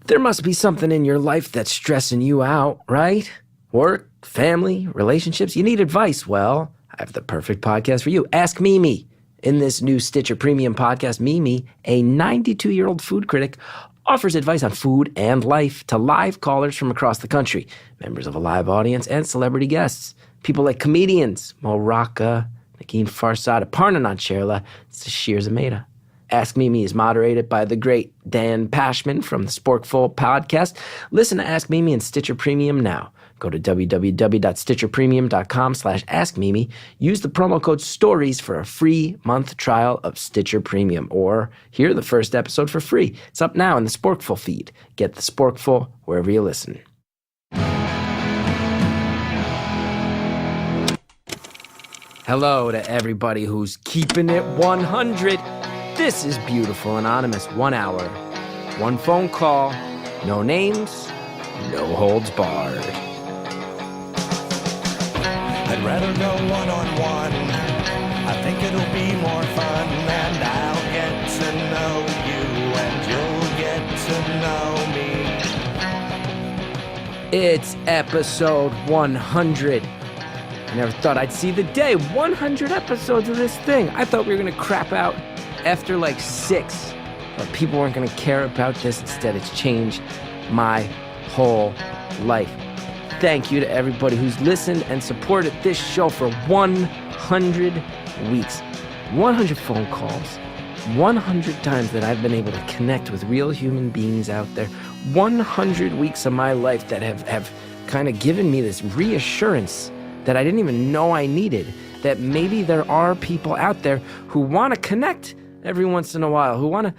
There must be something in your life that's stressing you out, right? Work, family, relationships. You need advice. Well, I have the perfect podcast for you. Ask Mimi. In this new Stitcher Premium podcast, Mimi, a 92-year-old food critic, offers advice on food and life to live callers from across the country, members of a live audience, and celebrity guests. People like comedians Mo Rocca, Nakeen Farsad, Parnanan Sherla, Sashir Zameda. Ask Mimi is moderated by the great Dan Pashman from the Sporkful podcast. Listen to Ask Mimi in Stitcher Premium now. Go to www.stitcherpremium.com/askmimi. Use the promo code STORIES for a free month trial of Stitcher Premium, or hear the first episode for free. It's up now in the Sporkful feed. Get the Sporkful wherever you listen. Hello to everybody who's keeping it 100. This is Beautiful Anonymous. 1 hour, one phone call, no names, no holds barred. I'd rather go one-on-one. I think it'll be more fun, and I'll get to know you, and you'll get to know me. It's episode 100. I never thought I'd see the day. 100 episodes of this thing. I thought we were going to crap out after like 6, but people weren't going to care about this. Instead, it's changed my whole life. Thank you to everybody who's listened and supported this show for 100 weeks. 100 phone calls. 100 times that I've been able to connect with real human beings out there. 100 weeks of my life that have kind of given me this reassurance that I didn't even know I needed, that maybe there are people out there who want to connect every once in a while, who want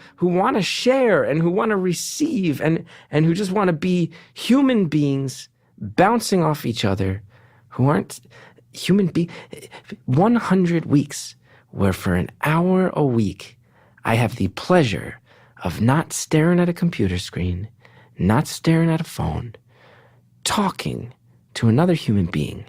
to share and who want to receive and who just want to be human beings bouncing off each other, who aren't human beings. 100 weeks where for an hour a week, I have the pleasure of not staring at a computer screen, not staring at a phone, talking to another human being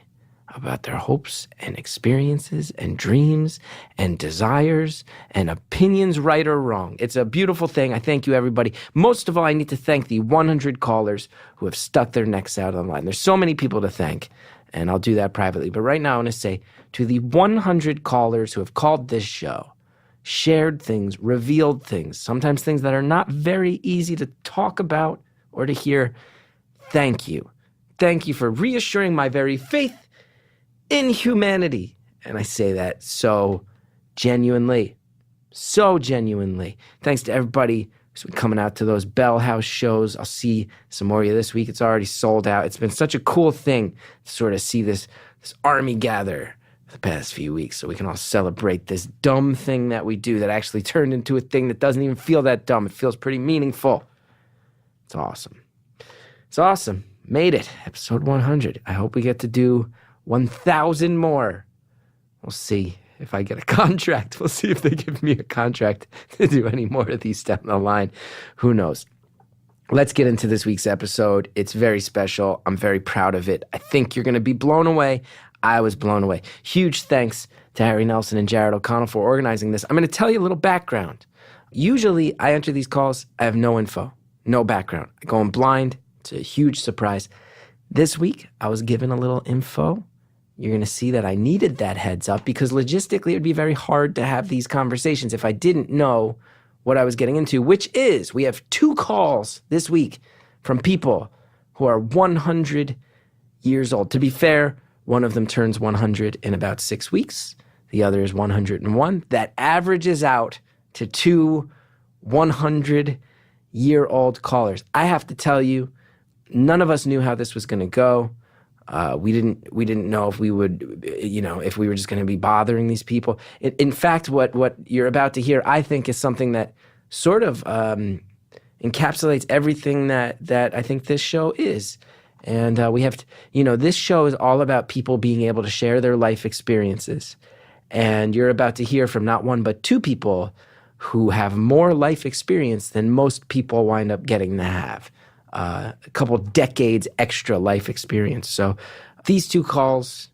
about their hopes and experiences and dreams and desires and opinions, right or wrong. It's a beautiful thing. I thank you, everybody. Most of all, I need to thank the 100 callers who have stuck their necks out online. There's so many people to thank, and I'll do that privately. But right now, I want to say to the 100 callers who have called this show, shared things, revealed things, sometimes things that are not very easy to talk about or to hear, thank you. Thank you for reassuring my very faith in humanity. And I say that so genuinely. Thanks to everybody who's been coming out to those Bell House shows. I'll see some more of you this week. It's already sold out. It's been such a cool thing to sort of see this army gather the past few weeks so we can all celebrate this dumb thing that we do that actually turned into a thing that doesn't even feel that dumb. It feels pretty meaningful. It's awesome. Made it. Episode 100. I hope we get to do 1,000 more. We'll see if I get a contract. We'll see if they give me a contract to do any more of these down the line. Who knows? Let's get into this week's episode. It's very special. I'm very proud of it. I think you're going to be blown away. I was blown away. Huge thanks to Harry Nelson and Jared O'Connell for organizing this. I'm going to tell you a little background. Usually, I enter these calls, I have no info, no background. I go in blind. It's a huge surprise. This week, I was given a little info. You're going to see that I needed that heads up because logistically it would be very hard to have these conversations if I didn't know what I was getting into, which is we have 2 calls this week from people who are 100 years old. To be fair, one of them turns 100 in about 6 weeks. The other is 101. That averages out to 2 100-year-old callers. I have to tell you, none of us knew how this was going to go. We didn't know if we would, if we were just going to be bothering these people. In fact, what you're about to hear, I think, is something that sort of encapsulates everything that I think this show is. And we have, this show is all about people being able to share their life experiences. And you're about to hear from not one but 2 people who have more life experience than most people wind up getting to have. A couple decades extra life experience. So these 2 calls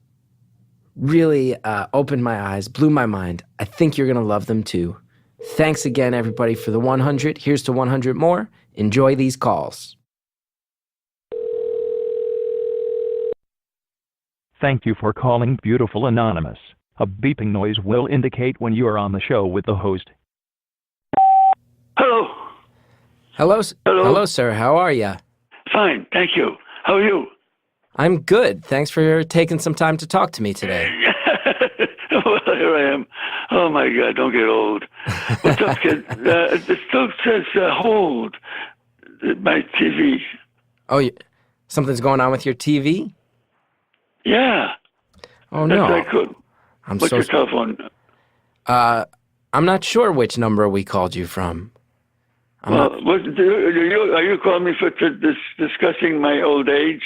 really opened my eyes, blew my mind. I think you're going to love them too. Thanks again, everybody, for the 100. Here's to 100 more Enjoy these calls. Thank you for calling Beautiful Anonymous. A beeping noise will indicate when you are on the show with the host. Hello. Hello, Hello. hello, sir. How are you? Fine, thank you. How are you? I'm good. Thanks for taking some time to talk to me today. Well, here I am. Oh, my God, don't get old. What's up, kid? It still says hold my TV. Oh, something's going on with your TV? Yeah. Oh, That's no. not good. I'm What's so your telephone? I'm not sure which number we called you from. Are you calling me for discussing my old age?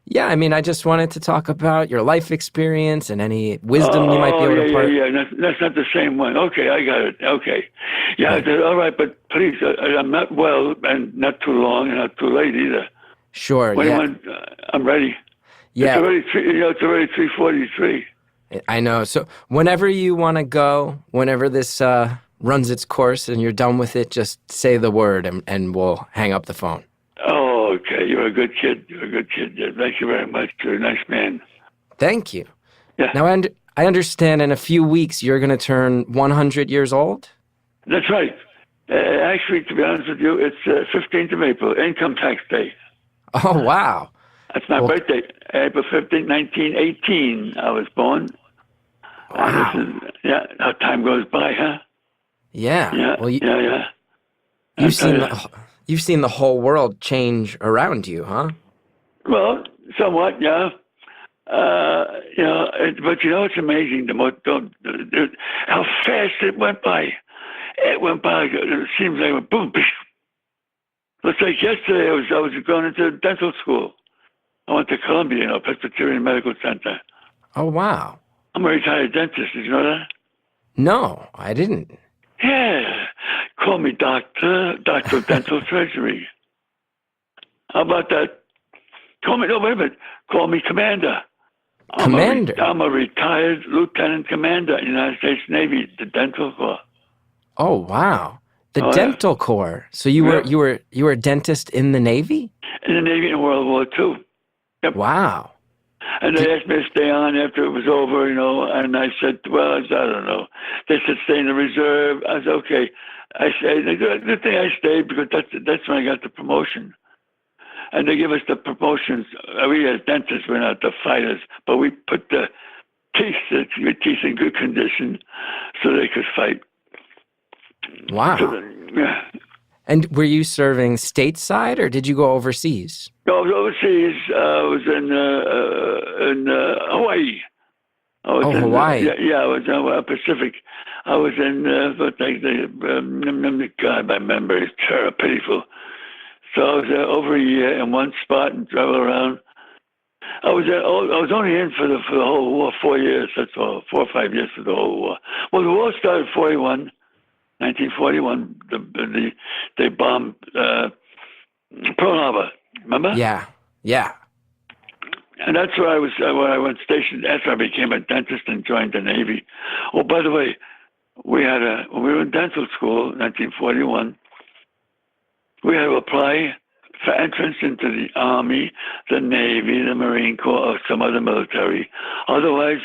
Yeah, I mean, I just wanted to talk about your life experience and any wisdom you might be able to impart. Yeah. That's not the same one. Okay, I got it. Okay. Yeah, all right, but please, I'm not well and not too long and not too late either. Sure, When yeah. you want, I'm ready. Yeah, It's already 3:43. I know. So whenever you want to go, whenever this runs its course and you're done with it, just say the word and we'll hang up the phone. Oh, okay. You're a good kid. Yeah, thank you very much. You're a nice man. Thank you. Yeah. Now, I understand in a few weeks you're going to turn 100 years old? That's right. Actually, to be honest with you, it's 15th of April, Income Tax Day. Oh, wow. That's my birthday. April 15th, 1918, I was born. Wow. Yeah, how time goes by, huh? Yeah. Yeah, Well, yeah. you've seen the whole world change around you, huh? Well, somewhat, yeah. But it's amazing how fast it went by. It went by. It seems like it went boom. It's like yesterday. I was going into dental school. I went to Columbia, Presbyterian Medical Center. Oh, wow. I'm a retired dentist. Did you know that? No, I didn't. Yeah. Call me doctor of dental surgery. How about that? Wait a minute. Call me commander. Commander? I'm a retired lieutenant commander in the United States Navy, the dental corps. Oh, wow. The Oh, dental yeah. corps. So you were a dentist in the Navy? In the Navy in World War II. Yep. Wow. And they asked me to stay on after it was over, and I said, well, I don't know. They said stay in the reserve. I said, okay. I said, the good thing I stayed because that's when I got the promotion. And they give us the promotions. We as dentists, we're not the fighters, but we put the teeth in good condition so they could fight. Wow. So yeah. And were you serving stateside or did you go overseas? No, I was overseas. I was in Hawaii. Hawaii. I was in Pacific. I was in God, my memory is terrible, pitiful. So I was over a year in one spot and traveled around. I was only in for the whole war, 4 years. That's all, 4 or 5 years for the whole war. Well, the war started 1941. They bombed Pearl Harbor. Remember? Yeah. And that's where I went stationed after I became a dentist and joined the Navy. Oh, by the way, when we were in dental school in 1941, we had to apply for entrance into the Army, the Navy, the Marine Corps, or some other military. Otherwise,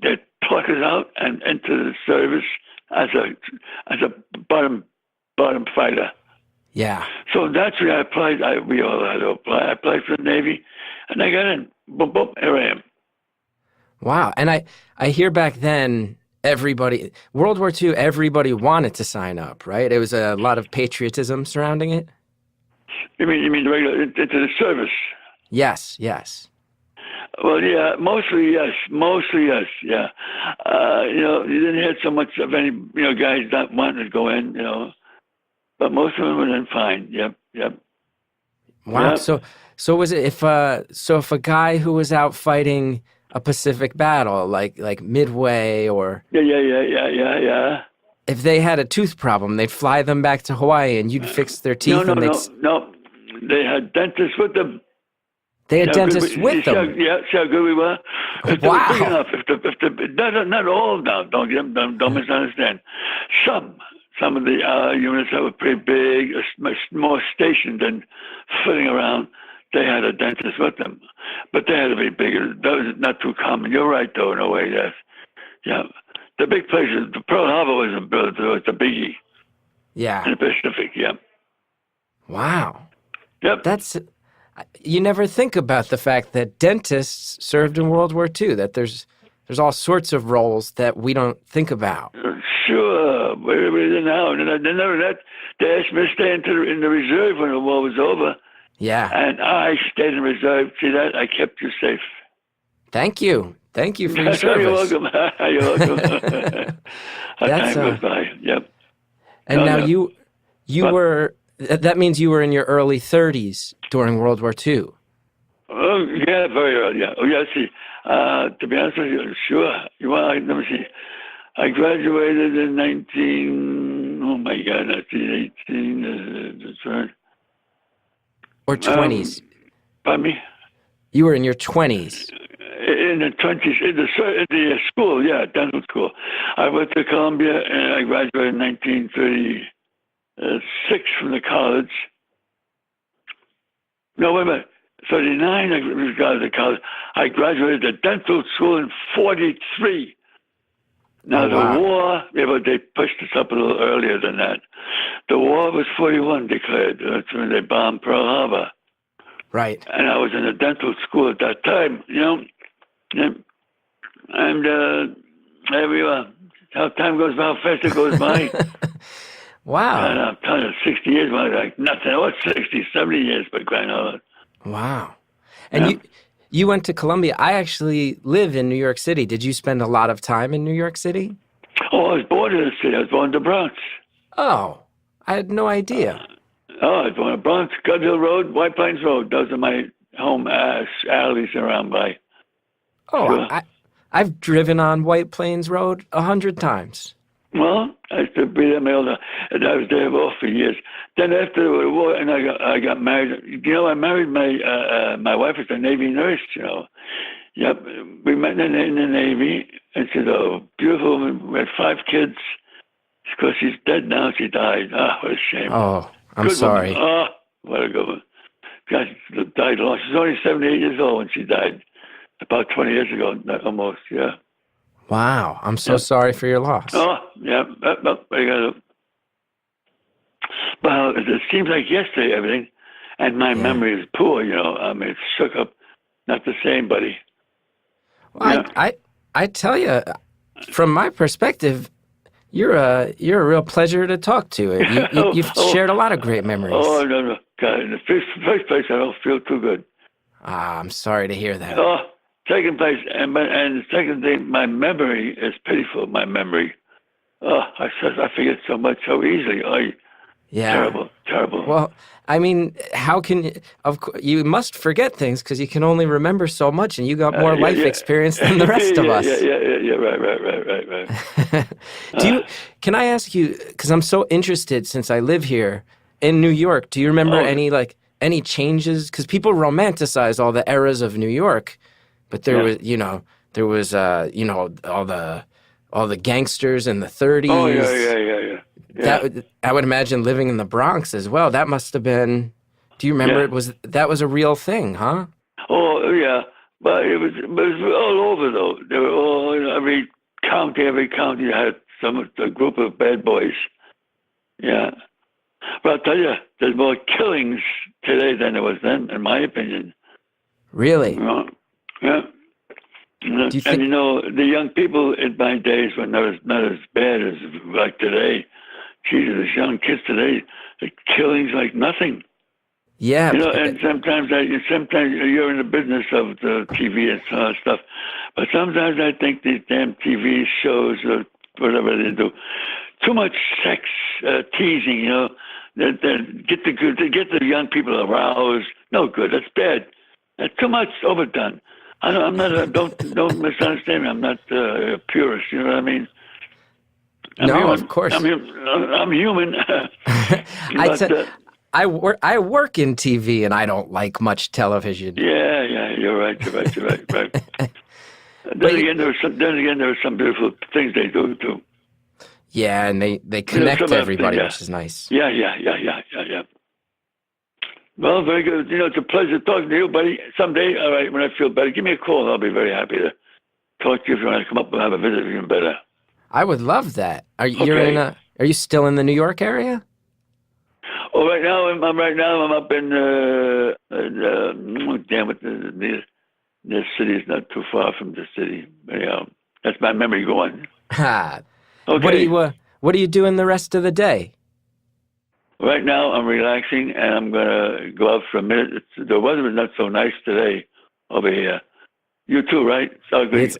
they'd pluck us out and into the service as a bottom fighter. Yeah. So that's where I applied. We all had to apply. I applied for the Navy, and I got in. Boom, boom, here I am. Wow. And I hear back then, World War II, everybody wanted to sign up, right? It was a lot of patriotism surrounding it. You mean the regular into the service? Yes. Well, yeah, mostly yes, yeah. You didn't hear so much of any, guys not wanting to go in, but most of them went in fine. Yep. Wow. Yep. So was it if a guy who was out fighting a Pacific battle, like Midway or Yeah. if they had a tooth problem, they'd fly them back to Hawaii and you'd fix their teeth. No. They had dentists with them. They had dentists with them. See how good we were. If they were big enough, not all now. Don't misunderstand. some of the units that were pretty big, much more stationed than flitting around, they had a dentist with them. But they had to be bigger. That was not too common. You're right, though, in a way, yes. Yeah. The big places, the Pearl Harbor was the biggie. Yeah. In the Pacific, yeah. Wow. Yep. You never think about the fact that dentists served in World War II, that there's all sorts of roles that we don't think about. Sure. But now, they asked me to stay in the reserve when the war was over. Yeah. And I stayed in reserve. See that? I kept you safe. Thank you. Thank you for your service. You're welcome. You're welcome. Time goes by. Yep. And now you were, that means you were in your early 30s during World War II. Oh, yeah, very early, yeah. Oh, yeah, see, to be honest with you, sure. Well, let me see. I graduated in 1918, Or 20s. Pardon me? You were in your 20s. In the 20s, in the school, yeah, dental school. I went to Columbia, and I graduated in 1936 from the college. No, wait a minute. 39, I graduated college. I graduated the dental school in 43. Now, the war, but they pushed us up a little earlier than that. The war was 41 declared. That's when they bombed Pearl Harbor. Right. And I was in a dental school at that time, And there we are. How time goes by, how fast it goes by. Wow. And I'm telling you, 60 years was like nothing. What, 60, 70 years, but crying out loud. Wow. And you went to Columbia. I actually live in New York City. Did you spend a lot of time in New York City? Oh, I was born in the city. I was born in the Bronx. Oh, I had no idea. I was born in the Bronx, Gudville Road, White Plains Road. Those are my home alleys around by. Oh, Sure. I've driven on White Plains Road 100 times. Well, I used to be there my older, and I was there for years. Then after the war, and I got married. I married my wife was a Navy nurse. Yep, we met in the Navy, and she's a beautiful woman. We had 5 kids. Of course, she's dead now. She died. Ah, what a shame. Oh, I'm Good sorry. woman. Oh, what a good one. God, she died long. She was only 78 years old when she died. About 20 years ago, almost, yeah. Wow, I'm so sorry for your loss. Oh, yeah. Well, it seems like yesterday, everything, and my memory is poor, I mean, it's shook up. Not the same, buddy. Well, I tell you, from my perspective, you're a real pleasure to talk to. You've shared a lot of great memories. Oh, no. God, in the first place, I don't feel too good. Ah, I'm sorry to hear that. Oh, second place, and the second thing, my memory is pitiful, my memory. Oh, I forget so much so easily. Terrible. Well, I mean, how can you must forget things because you can only remember so much, and you got more life experience than the rest of us. Yeah, right. Can I ask you, because I'm so interested since I live here in New York, do you remember any changes? Because people romanticize all the eras of New York, but there was all the gangsters in the 30s. Oh, yeah. I would imagine living in the Bronx as well. That must have been. Do you remember? That was a real thing, huh? Oh yeah, but it was all over though. They were all every county had a group of bad boys. Yeah, but I'll tell you, there's more killings today than there was then, in my opinion. Really? Yeah. And the young people in my days were not as bad as like today. Jesus, young kids today, the killings like nothing. Yeah. And sometimes you're in the business of the TV and stuff, but sometimes I think these damn TV shows or whatever they do, too much sex teasing. That get the young people aroused. No good. That's bad. That's too much overdone. I'm not. Don't misunderstand me. I'm not a purist. You know what I mean? I'm human. Of course. I'm human. I work in TV and I don't like much television. Yeah, you're right. Then again, there are some beautiful things they do too. Yeah, and they connect some of them, everybody, yeah. which is nice. Yeah. Well, very good. It's a pleasure talking to you, buddy. Someday, all right, when I feel better, give me a call. I'll be very happy to talk to you if you want to come up and have a visit, even better. I would love that. Are Okay. Are you still in the New York area? Oh, right now I'm up in damn it, the city is not too far from the city. Anyhow, that's my memory going. Ha. Okay. What do you do in the rest of the day? Right now I'm relaxing and I'm gonna go out for a minute. The weather was not so nice today over here. You too, right? It's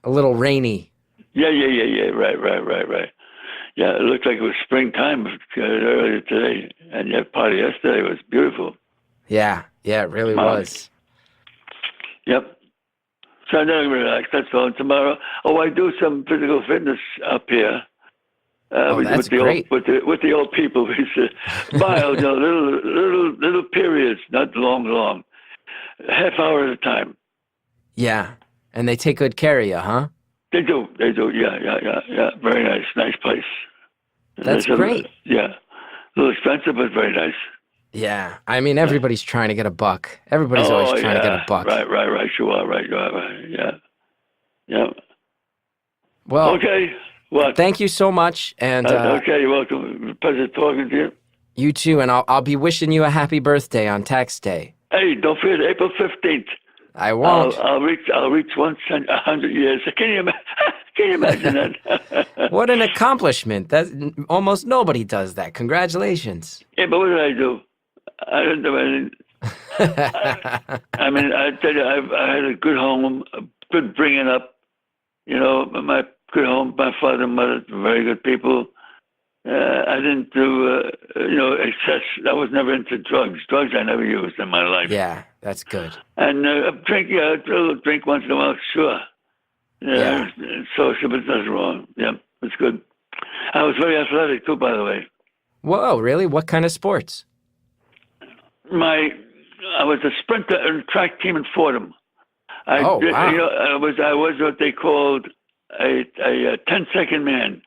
a little rainy. Yeah. Right. Yeah, it looked like it was springtime earlier today, and that party yesterday was beautiful. Yeah, it really was. Yep. So I'm gonna relax. That's all. And tomorrow, I do some physical fitness up here. That's great. With the old people, it's mild, little periods, not long, half hour at a time. Yeah, and they take good care of you, huh? They do. Yeah. Very nice place. That's great. Yeah, a little expensive, but very nice. Yeah, I mean everybody's trying to get a buck. Everybody's always trying to get a buck. Right. You are right. Yeah. Well, okay. What? Thank you so much, and okay, you're welcome. Pleasure talking to you. You too, and I'll be wishing you a happy birthday on Tax Day. Hey, don't forget April 15th. I won't. I'll reach 100 years. Can you imagine that? What an accomplishment! That almost nobody does that. Congratulations. Yeah, but what did I do? I didn't do anything. I mean, I tell you, I had a good home, a good bringing up. My good home. My father and mother, very good people. I didn't do, excess. I was never into drugs. Drugs I never used in my life. Yeah, that's good. And drink, a little drink once in a while, sure. Yeah. Social, but nothing wrong. Yeah, it's good. I was very athletic too, by the way. Whoa, really? What kind of sports? I was a sprinter and track team in Fordham. Wow. I was what they called a 10-second man.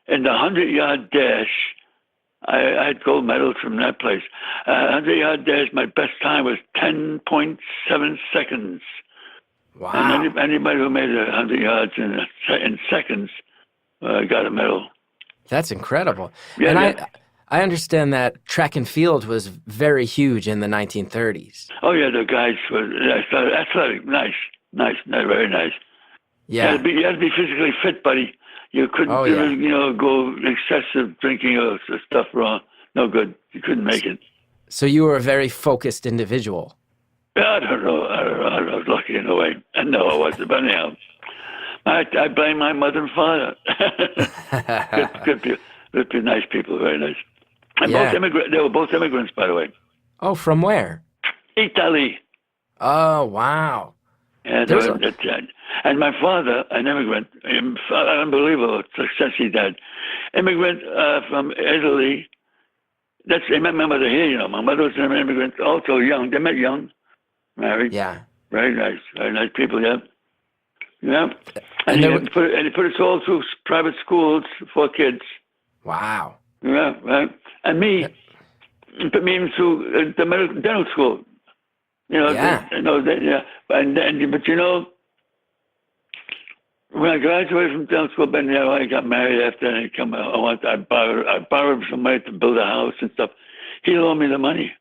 In the 100-yard dash, I had gold medals from that place. 100-yard dash, my best time was 10.7 seconds. Wow. And anybody who made 100 yards in seconds got a medal. That's incredible. Yeah, and I understand that track and field was very huge in the 1930s. Oh, yeah, the guys were athletic, nice, very nice. Yeah. You had to be physically fit, buddy. You couldn't, go excessive drinking or stuff wrong. No good. You couldn't make it. So you were a very focused individual. I don't know. I was lucky in a way. And no, I wasn't. But anyhow, I blame my mother and father. Good people, nice people, very nice. And they were both immigrants, by the way. Oh, from where? Italy. Oh, wow. And my father, an immigrant, unbelievable success he had. Immigrant from Italy. They met my mother here, My mother was an immigrant, also young. They met young, married. Yeah. Very nice people, yeah. Yeah. And he put us all through private schools for kids. Wow. Yeah, right. And me, put me into the dental school. Yeah. But when I graduated from dental school, I got married after, and I borrowed some money to build a house and stuff. He loaned me the money,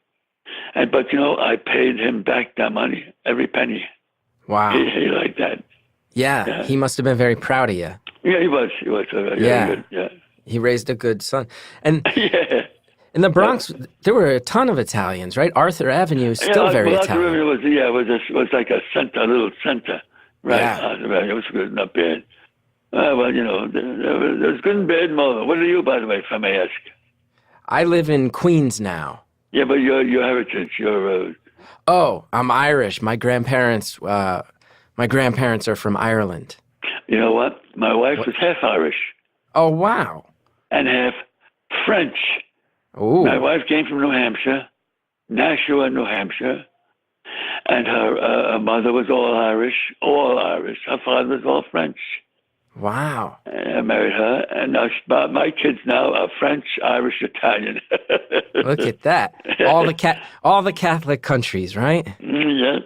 but I paid him back that money, every penny. Wow. He liked that. Yeah, he must have been very proud of you. Yeah, he was. Good. Yeah. He raised a good son. And yeah. in the Bronx, there were a ton of Italians, right? Arthur Avenue is still very Italian. Arthur Avenue was like a center, a little center. Right. Yeah. It was good, not bad. There's good and bad. What are you, by the way, if I may ask? I live in Queens now. Yeah, but your heritage, your... Oh, I'm Irish. My grandparents are from Ireland. You know what? My wife was half Irish. Oh, wow. And half French. Ooh. My wife came from New Hampshire, Nashua, New Hampshire. And her mother was all Irish. Her father was all French. Wow. And I married her, and now my kids now are French, Irish, Italian. Look at that. All the Catholic countries, right? Yeah.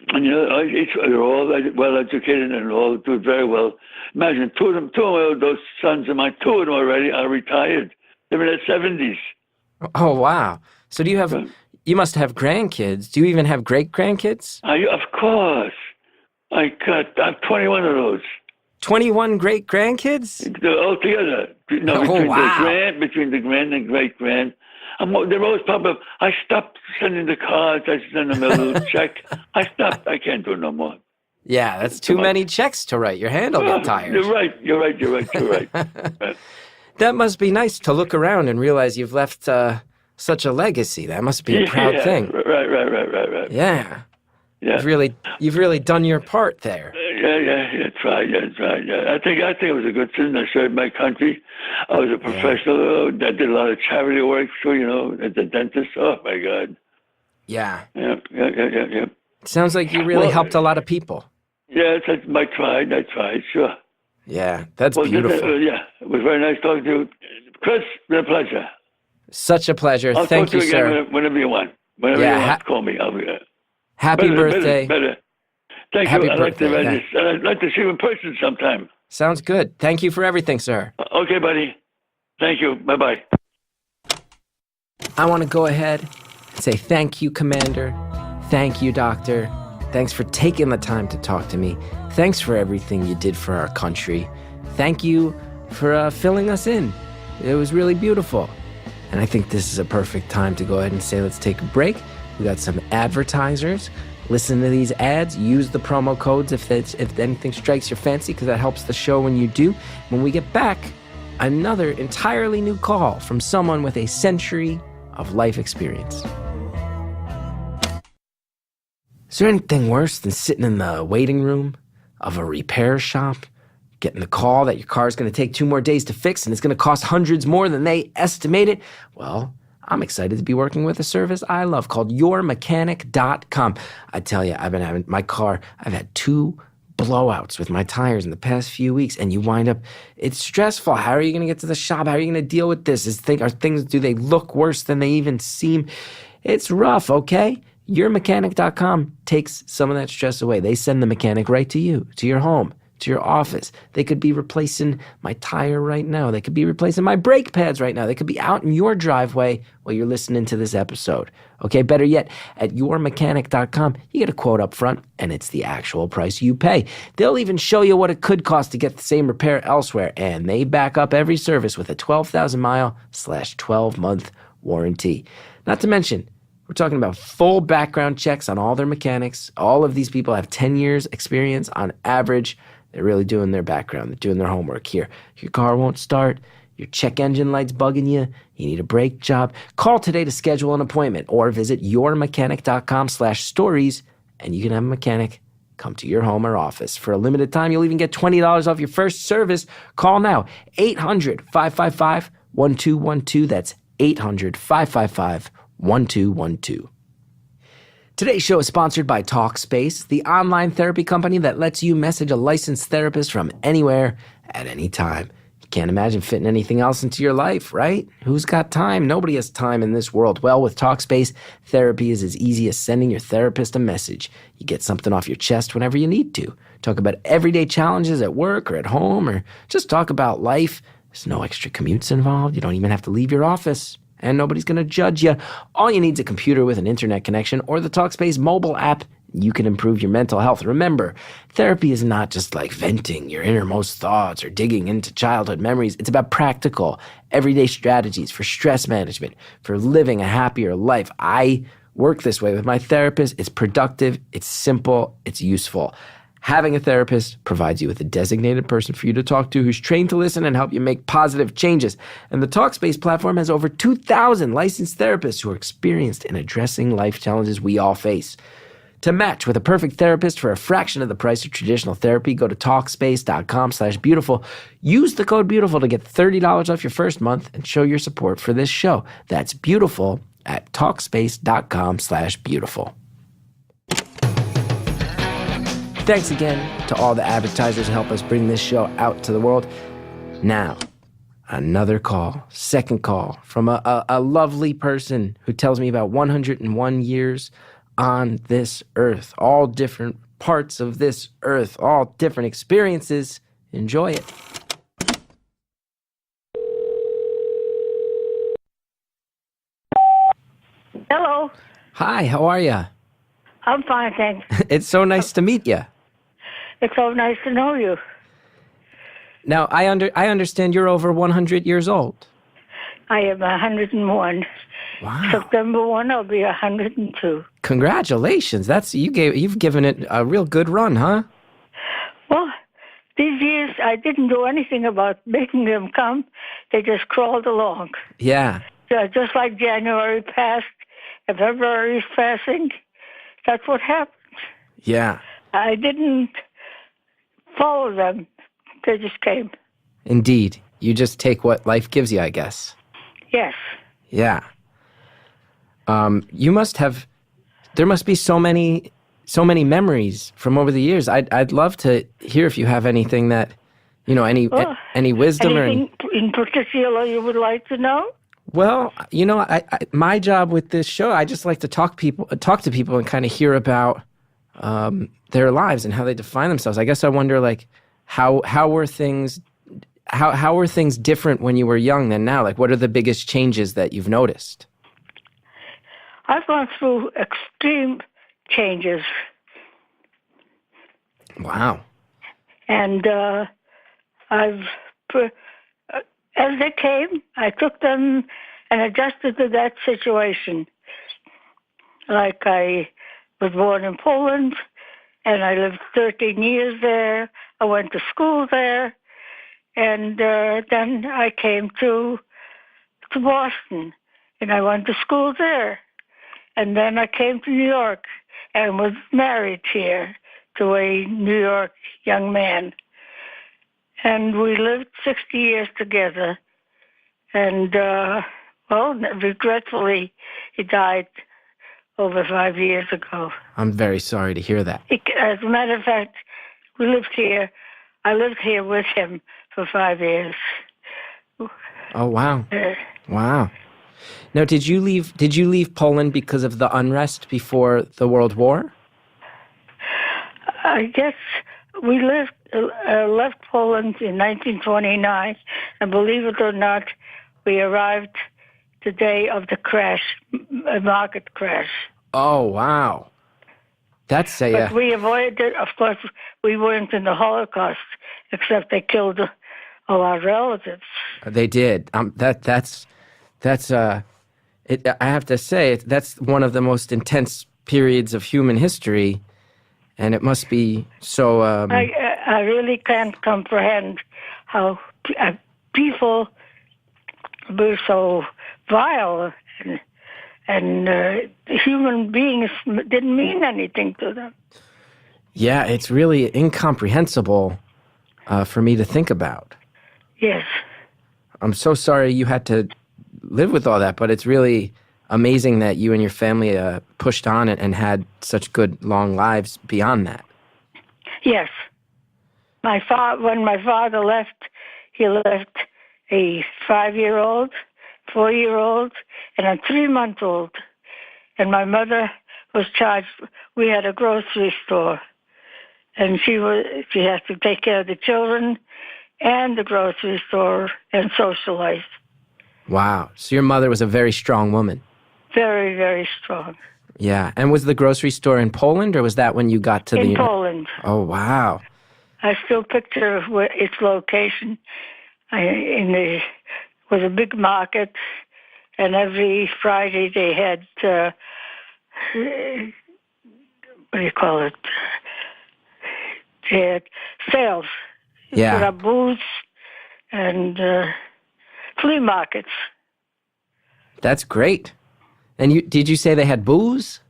And they're all well educated and all do very well. Imagine two of those sons of mine, two of them already are retired. They're in their 70s. Oh, wow. So you must have grandkids. Do you even have great-grandkids? Of course. I have 21 of those. 21 great-grandkids? Altogether. Between the grand and great-grand. They're always popping up. I stopped sending the cards. I send them a little check. I stopped. I can't do no more. Yeah, that's too many checks to write. Your hand will get tired. You're right. That must be nice to look around and realize you've left such a legacy. That must be a proud thing. Right. Yeah. Yeah. You've really done your part there. Yeah. That's right. I think it was a good thing. I served my country. I was a professional. I did a lot of charity work, as a dentist. Oh my God. Yeah. Yeah. It sounds like you really helped a lot of people. Yeah, I tried. Sure. Yeah, that's beautiful. It was very nice talking to you, Chris. It's been a pleasure. Such a pleasure. I'll Thank talk to you, you sir. again whenever you want. Whenever you want, call me. I'll be there. Happy birthday. Better. Thank Happy you. birthday. I'd like to see you in person sometime. Sounds good. Thank you for everything, sir. Okay, buddy. Thank you. Bye-bye. I want to go ahead and say thank you, Commander. Thank you, Doctor. Thanks for taking the time to talk to me. Thanks for everything you did for our country. Thank you for filling us in. It was really beautiful. And I think this is a perfect time to go ahead and say let's take a break. We got some advertisers. Listen to these ads. Use the promo codes if anything strikes your fancy, because that helps the show when you do. When we get back, another entirely new call from someone with a century of life experience. Is there anything worse than sitting in the waiting room of a repair shop, getting the call that your car is going to take 2 more days to fix and it's going to cost hundreds more than they estimated? Well, I'm excited to be working with a service I love called yourmechanic.com. I tell you, I've been having my car, I've had 2 blowouts with my tires in the past few weeks, and you wind up, it's stressful. How are you going to get to the shop? How are you going to deal with this? Do they look worse than they even seem? It's rough, okay? Yourmechanic.com takes some of that stress away. They send the mechanic right to you, to your home, to your office. They could be replacing my tire right now. They could be replacing my brake pads right now. They could be out in your driveway while you're listening to this episode. Okay, better yet, at yourmechanic.com, you get a quote up front, and it's the actual price you pay. They'll even show you what it could cost to get the same repair elsewhere, and they back up every service with a 12,000-mile/12-month warranty. Not to mention, we're talking about full background checks on all their mechanics. All of these people have 10 years experience on average. They're really doing their background. They're doing their homework here. Your car won't start. Your check engine light's bugging you. You need a brake job. Call today to schedule an appointment or visit yourmechanic.com/stories and you can have a mechanic come to your home or office. For a limited time, you'll even get $20 off your first service. Call now. 800-555-1212. That's 800-555-1212. Today's show is sponsored by Talkspace, the online therapy company that lets you message a licensed therapist from anywhere at any time. You can't imagine fitting anything else into your life, right? Who's got time? Nobody has time in this world. Well, with Talkspace, therapy is as easy as sending your therapist a message. You get something off your chest whenever you need to. Talk about everyday challenges at work or at home, or just talk about life. There's no extra commutes involved. You don't even have to leave your office. And nobody's going to judge you. All you need is a computer with an internet connection or the Talkspace mobile app. You can improve your mental health. Remember, therapy is not just like venting your innermost thoughts or digging into childhood memories. It's about practical, everyday strategies for stress management, for living a happier life. I work this way with my therapist. It's productive, it's simple, it's useful. Having a therapist provides you with a designated person for you to talk to who's trained to listen and help you make positive changes. And the Talkspace platform has over 2,000 licensed therapists who are experienced in addressing life challenges we all face. To match with a perfect therapist for a fraction of the price of traditional therapy, go to Talkspace.com/beautiful. Use the code BEAUTIFUL to get $30 off your first month and show your support for this show. That's beautiful at Talkspace.com/beautiful. Thanks again to all the advertisers who help us bring this show out to the world. Now, another call, second call from a lovely person who tells me about 101 years on this earth, all different parts of this earth, all different experiences. Enjoy it. Hello. Hi, how are you? I'm fine, thanks. It's so nice to meet you. It's so nice to know you. Now, I understand you're over 100 years old. I am 101. Wow. September 1, I'll be 102. Congratulations. You've given it a real good run, huh? Well, these years, I didn't do anything about making them come. They just crawled along. Yeah. Just like January passed and February is passing, that's what happened. Yeah. I didn't follow them. They just came. Indeed. You just take what life gives you, I guess. Yes. Yeah. There must be so many memories from over the years. I'd love to hear if you have anything that, any wisdom anything in particular you would like to know? Well, my job with this show, I just like to talk to people and kind of hear about their lives and how they define themselves. I guess I wonder, like, how were things different when you were young than now? Like, what are the biggest changes that you've noticed? I've gone through extreme changes. Wow. And as they came, I took them and adjusted to that situation. Like, I was born in Poland, and I lived 13 years there. I went to school there, and then I came to Boston, and I went to school there. And then I came to New York and was married here to a New York young man. And we lived 60 years together. And, regretfully, he died over 5 years ago. I'm very sorry to hear that. As a matter of fact, we lived here. I lived here with him for 5 years. Oh, wow. Wow. Now, did you leave Poland because of the unrest before the World War? I guess we left Poland in 1929, and believe it or not, we arrived the day of the crash, market crash. Oh, wow. That's But we avoided it. Of course, we weren't in the Holocaust, except they killed all our relatives. They did. I have to say, that's one of the most intense periods of human history, and it must be so... I really can't comprehend how people were so vile, and human beings didn't mean anything to them. Yeah, it's really incomprehensible for me to think about. Yes. I'm so sorry you had to live with all that, but it's really amazing that you and your family pushed on and had such good, long lives beyond that. Yes. When my father left, he left a 5-year-old, 4-year-old, and a 3-month-old. And my mother was charged. We had a grocery store, and she had to take care of the children and the grocery store and socialize. Wow. So your mother was a very strong woman. Very, very strong. Yeah. And was the grocery store in Poland, or was that when you got to in Poland? Oh, wow. I still picture its location. It was a big market, and every Friday they had, what do you call it? They had sales. Yeah. Put up booths and flea markets. That's great. And did you say they had booze?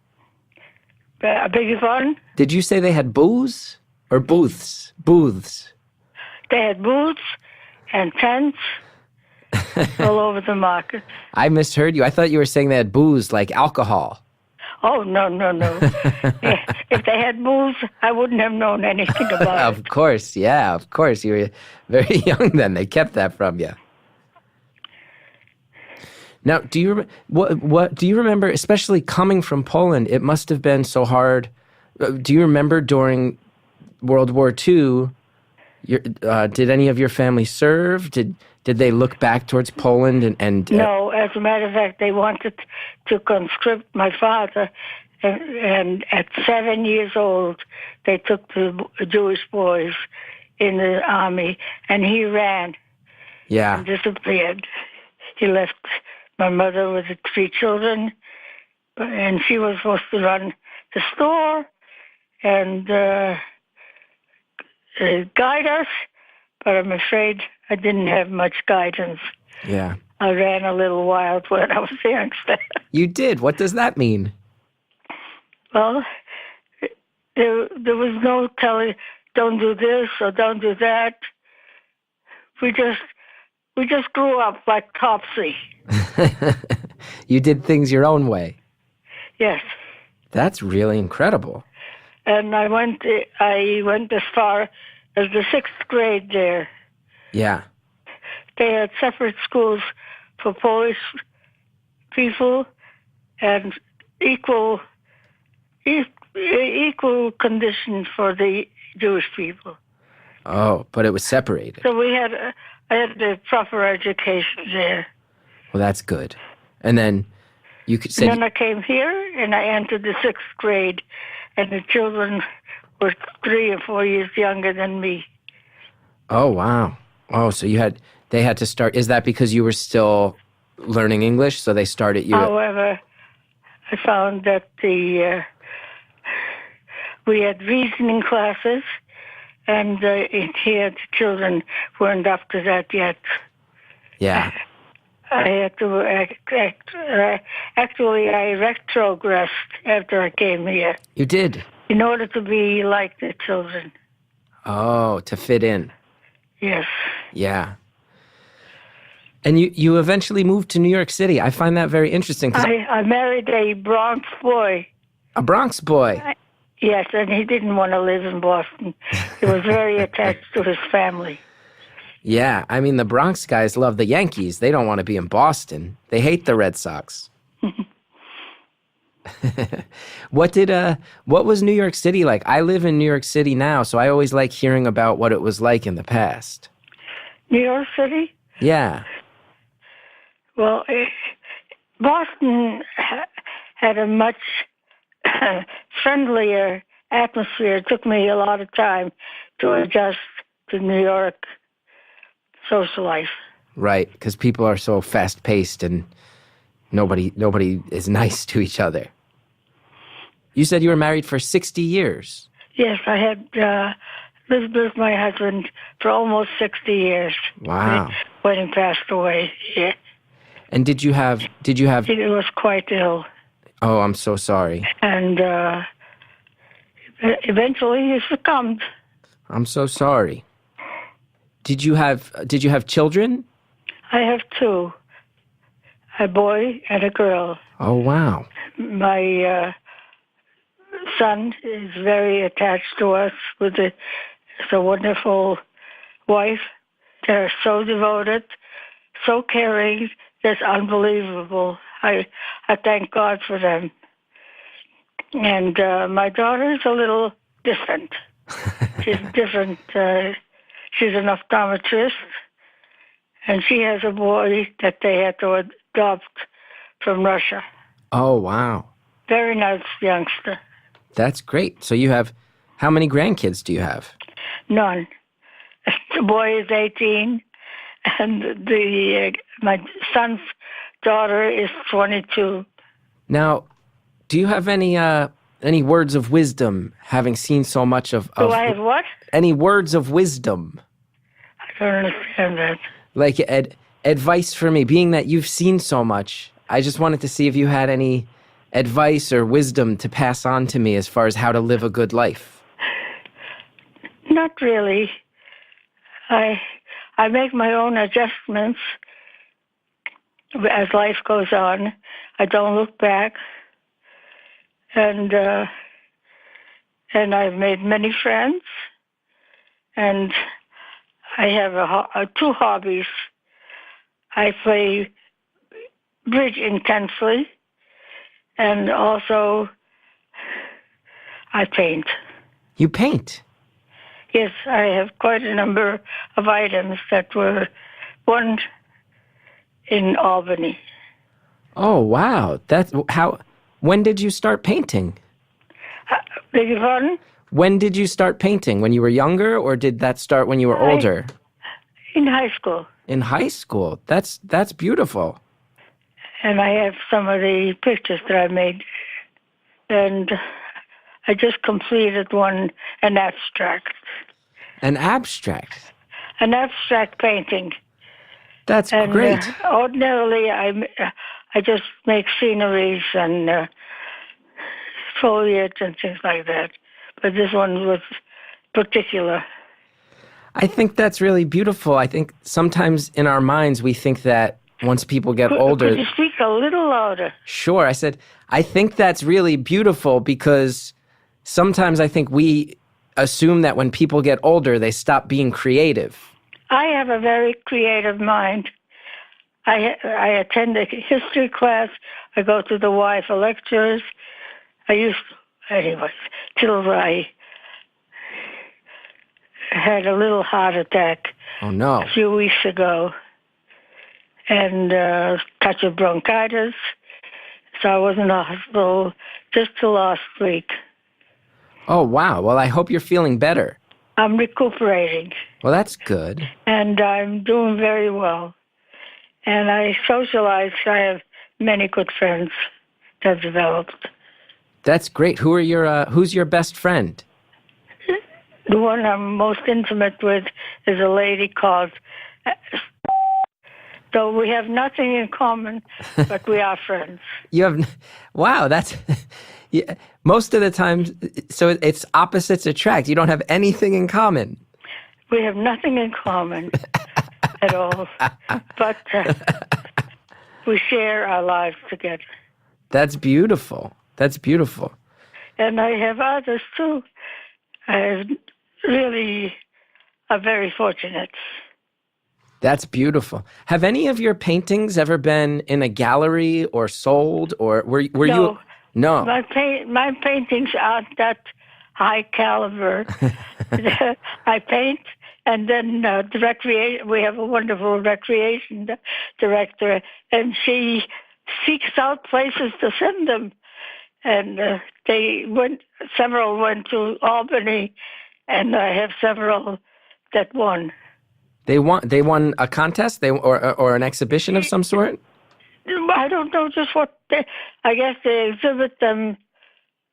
I beg your pardon? Did you say they had booze or booths? Booths. They had booths and tents all over the market. I misheard you. I thought you were saying they had booze, like alcohol. Oh, no. If they had moves, I wouldn't have known anything about it. Of course, yeah, of course. You were very young then. They kept that from you. Now, what do you remember, especially coming from Poland? It must have been so hard. Do you remember during World War II, did any of your family serve? Did they look back towards Poland and No, as a matter of fact, they wanted to conscript my father, and at 7 years old, they took the Jewish boys in the army, and he ran and disappeared. He left my mother with the 3 children, and she was supposed to run the store and guide us, but I'm afraid I didn't have much guidance. Yeah. I ran a little wild when I was a youngster. You did? What does that mean? Well, there was no telling, don't do this or don't do that. We just grew up like Topsy. You did things your own way. Yes. That's really incredible. And I went as far as the 6th grade there. Yeah. They had separate schools for Polish people and equal conditions for the Jewish people. Oh, but it was separated. So I had a proper education there. Well, that's good. And then you could say. And then I came here and I entered the 6th grade, and the children were 3 or 4 years younger than me. Oh, wow. Oh, so they had to start. Is that because you were still learning English? So they started you. However, I found that we had reasoning classes, and here the children weren't up to that yet. Yeah. I had to actually, I retrogressed after I came here. You did? In order to be like the children. Oh, to fit in. Yes. Yeah. And you eventually moved to New York City. I find that very interesting. I married a Bronx boy. A Bronx boy? Yes, and he didn't want to live in Boston. He was very attached to his family. Yeah, I mean, the Bronx guys love the Yankees. They don't want to be in Boston. They hate the Red Sox. What was New York City like? I live in New York City now, so I always like hearing about what it was like in the past. New York City? Yeah. Well, Boston had a much friendlier atmosphere. It took me a lot of time to adjust to New York social life. Right, because people are so fast-paced and nobody is nice to each other. You said you were married for 60 years. Yes, I had lived with my husband for almost 60 years. Wow. When he passed away. Yeah. And did you have? He was quite ill. Oh, I'm so sorry. And eventually he succumbed. I'm so sorry. Did you have children? I have 2. A boy and a girl. Oh, wow. My son is very attached to us with a wonderful wife. They're so devoted, so caring. That's unbelievable. I thank God for them. And my daughter is a little different. She's different. She's an optometrist, and she has a boy that they had to adopt from Russia. Oh, wow. Very nice youngster. That's great. So you have, how many grandkids do you have? None. The boy is 18, and my son's daughter is 22. Now, do you have any words of wisdom, having seen so much of... Do I have what? Any words of wisdom? I don't understand that. Like advice for me, being that you've seen so much. I just wanted to see if you had any advice or wisdom to pass on to me as far as how to live a good life. Not really. I make my own adjustments as life goes on. I don't look back. and I've made many friends, and I have two hobbies. I play bridge intensely, and also I paint. You paint? Yes, I have quite a number of items that were won in Albany. Oh, wow. That's how. When did you start painting? Beg your pardon? When did you start painting? When you were younger, or did that start when you were older? In high school. In high school. That's beautiful. And I have some of the pictures that I made. And I just completed one, an abstract. An abstract? An abstract painting. That's great. Ordinarily, I just make sceneries and foliage and things like that. But this one was particular. I think that's really beautiful. I think sometimes in our minds we think that once people get older... Could you speak a little louder? Sure. I said, I think that's really beautiful because sometimes I think we assume that when people get older, they stop being creative. I have a very creative mind. I attend a history class. I go to the Y for lectures. I used to, anyways, till I had a little heart attack. Oh, no. A few weeks ago, and touch of bronchitis. So I was in the hospital just till last week. Oh, wow. Well, I hope you're feeling better. I'm recuperating. Well, that's good. And I'm doing very well. And I socialize. I have many good friends that have developed. That's great. Who's your best friend? The one I'm most intimate with is a lady called... So we have nothing in common, but we are friends. Wow, that's... Yeah, most of the time, so it's opposites attract. You don't have anything in common. We have nothing in common at all, but we share our lives together. That's beautiful. That's beautiful. And I have others too. I really are very fortunate. That's beautiful. Have any of your paintings ever been in a gallery or sold, or were you? No. My paintings aren't that high caliber. I paint, and then we have a wonderful recreation director, and she seeks out places to send them. And several went to Albany, and I have several that won. They won a contest, or an exhibition of some sort? I don't know just what I guess they exhibit them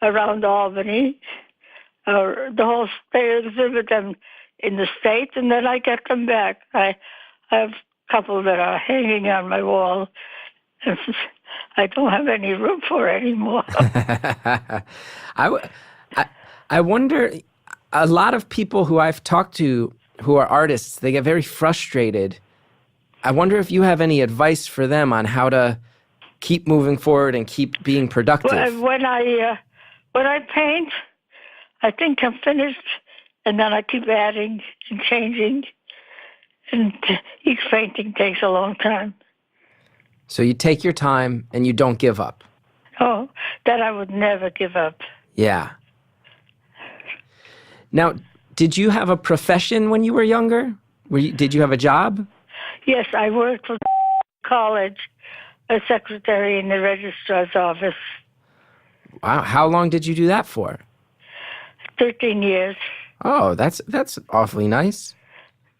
around Albany, or they exhibit them in the States, and then I get them back. I have a couple that are hanging on my wall. I don't have any room for it anymore. I wonder, a lot of people who I've talked to who are artists, they get very frustrated. I wonder if you have any advice for them on how to keep moving forward and keep being productive. When I paint, I think I'm finished, and then I keep adding and changing, and each painting takes a long time. So you take your time and you don't give up. Oh, that I would never give up. Yeah. Now, did you have a profession when you were younger? Did you have a job? Yes, I worked for college, a secretary in the registrar's office. Wow, how long did you do that for? 13 years. Oh, that's awfully nice.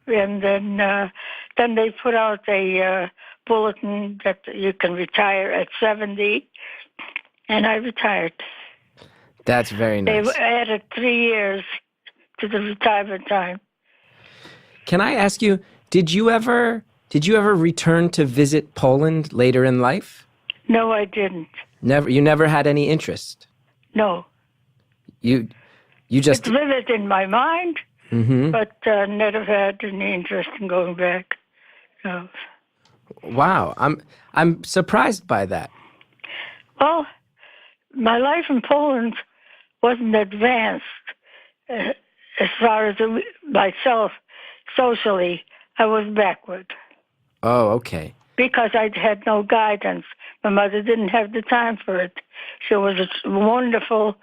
And then they put out a bulletin that you can retire at 70, and I retired. That's very nice. They added 3 years to the retirement time. Can I ask you, did you ever return to visit Poland later in life? No, I didn't. Never. You never had any interest? No. You just... It's vivid in my mind, mm-hmm. but never had any interest in going back. No. Wow, I'm surprised by that. Well, my life in Poland wasn't advanced as far as myself socially. I was backward Oh, okay. because I had no guidance. My mother didn't have the time for it. She was a wonderful,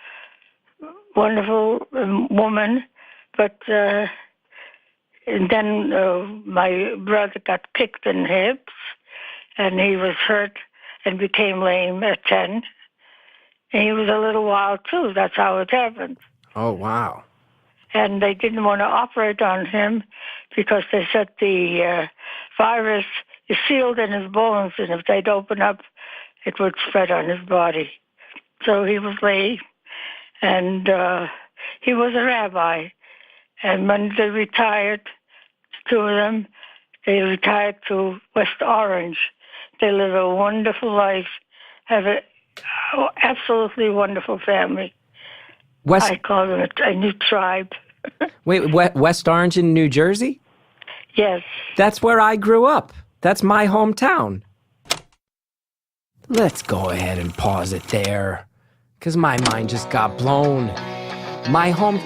wonderful woman, but and then my brother got kicked in the hips, and he was hurt and became lame at 10. And he was a little wild, too. That's how it happened. Oh, wow. And they didn't want to operate on him because they said the virus is sealed in his bones, and if they'd open up, it would spread on his body. So he was lame, and he was a rabbi. And when they retired, two of them, they retired to West Orange. They live a wonderful life, have an absolutely wonderful family. I call them a new tribe. Wait, West Orange in New Jersey? Yes. That's where I grew up. That's my hometown. Let's go ahead and pause it there, because my mind just got blown. My home...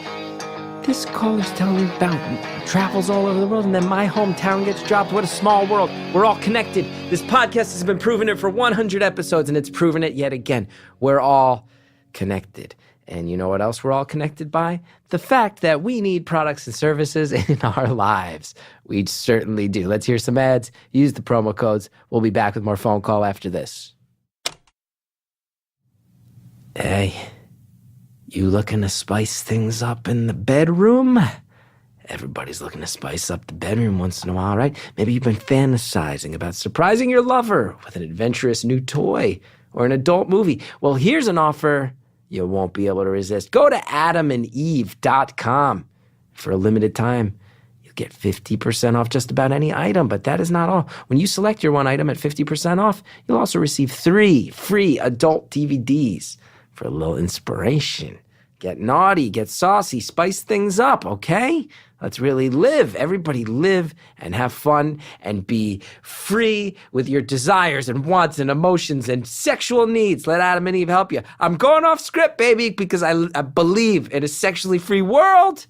This caller's telling me about travels all over the world, and then my hometown gets dropped. What a small world. We're all connected. This podcast has been proving it for 100 episodes, and it's proven it yet again. We're all connected. And you know what else we're all connected by? The fact that we need products and services in our lives. We certainly do. Let's hear some ads. Use the promo codes. We'll be back with more phone call after this. Hey, you looking to spice things up in the bedroom? Everybody's looking to spice up the bedroom once in a while, right? Maybe you've been fantasizing about surprising your lover with an adventurous new toy or an adult movie. Well, here's an offer you won't be able to resist. Go to adamandeve.com. For a limited time, you'll get 50% off just about any item, but that is not all. When you select your one item at 50% off, you'll also receive 3 free adult DVDs for a little inspiration. Get naughty, get saucy, spice things up, okay? Let's really live. Everybody live and have fun and be free with your desires and wants and emotions and sexual needs. Let Adam and Eve help you. I'm going off script, baby, because I believe in a sexually free world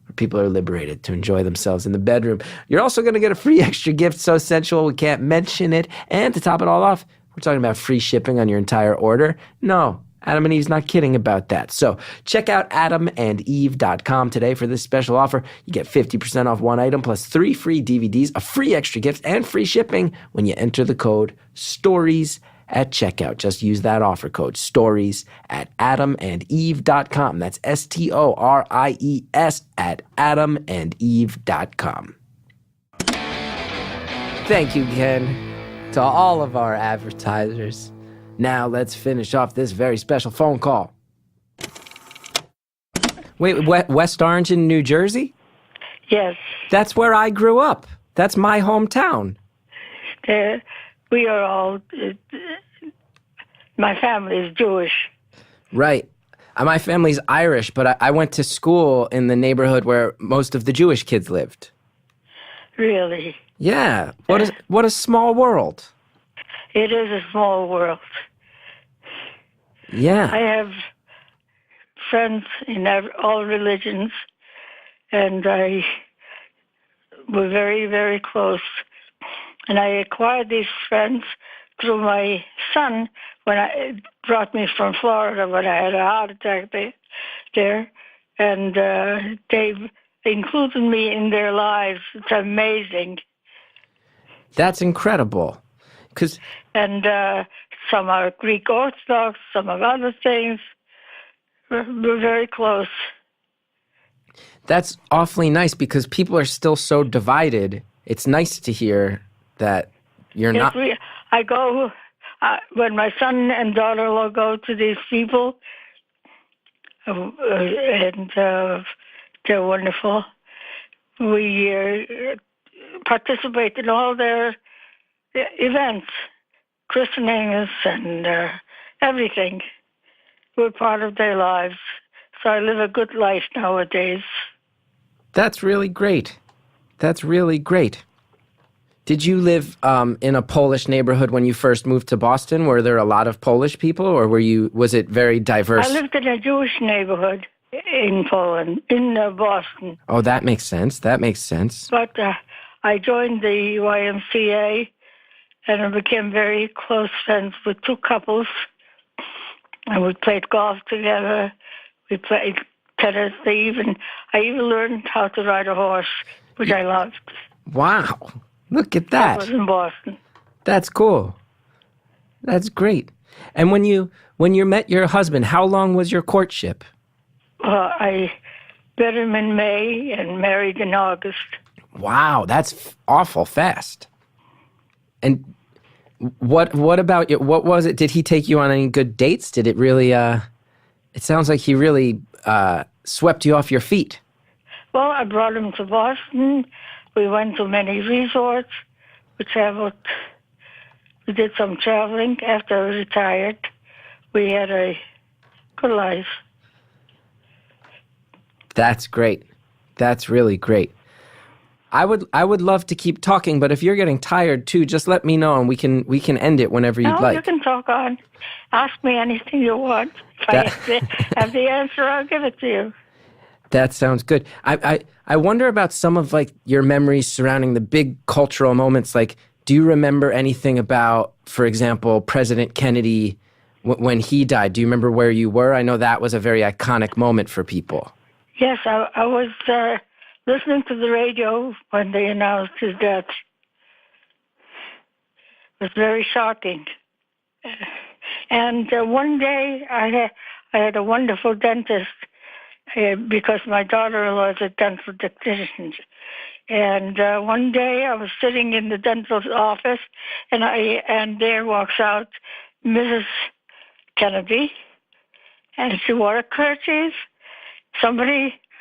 where people are liberated to enjoy themselves in the bedroom. You're also going to get a free extra gift so sensual we can't mention it. And to top it all off, we're talking about free shipping on your entire order. No. Adam and Eve's not kidding about that. So check out adamandeve.com today for this special offer. You get 50% off one item plus 3 free DVDs, a free extra gift, and free shipping when you enter the code STORIES at checkout. Just use that offer code STORIES at adamandeve.com. That's STORIES at adamandeve.com. Thank you, Ken, to all of our advertisers. Now let's finish off this very special phone call. Wait, West Orange in New Jersey? Yes. That's where I grew up. That's my hometown. We are all... my family is Jewish. Right. My family's Irish, but I went to school in the neighborhood where most of the Jewish kids lived. Really? Yeah. What a small world. It is a small world. Yeah. I have friends in all religions, and we're very, very close. And I acquired these friends through my son when I brought me from Florida when I had a heart attack there. And they've included me in their lives. It's amazing. That's incredible. And some are Greek Orthodox, some are other things. We're very close. That's awfully nice because people are still so divided. It's nice to hear that you're not... I go, when my son and daughter-in-law go to these people, and they're wonderful. We participate in all their events, christenings and everything. We're part of their lives. So I live a good life nowadays. That's really great. That's really great. Did you live in a Polish neighborhood when you first moved to Boston? Were there a lot of Polish people, or was it very diverse? I lived in a Jewish neighborhood in Poland, in Boston. Oh, that makes sense. That makes sense. But I joined the YMCA, and I became very close friends with two couples. And we played golf together. We played tennis. I even learned how to ride a horse, which I loved. Wow. Look at That that. was in Boston. That's cool. That's great. And when you met your husband, how long was your courtship? I met him in May and married in August. Wow, that's awful fast. And what about you? What was it? Did he take you on any good dates? Did it really? It sounds like he really swept you off your feet. Well, I brought him to Boston. We went to many resorts. We traveled. We did some traveling after I retired. We had a good life. That's great. That's really great. I would love to keep talking, but if you're getting tired too, just let me know and we can end it whenever you'd like. You can talk on. Ask me anything you want. If I have the answer, I'll give it to you. That sounds good. I wonder about some of like your memories surrounding the big cultural moments. Like, do you remember anything about, for example, President Kennedy when he died? Do you remember where you were? I know that was a very iconic moment for people. Yes, I was listening to the radio when they announced his death. It was very shocking. And one day I had a wonderful dentist because my daughter-in-law is a dental technician. And one day I was sitting in the dental office, and there walks out Mrs. Kennedy, and she wore a kerchief.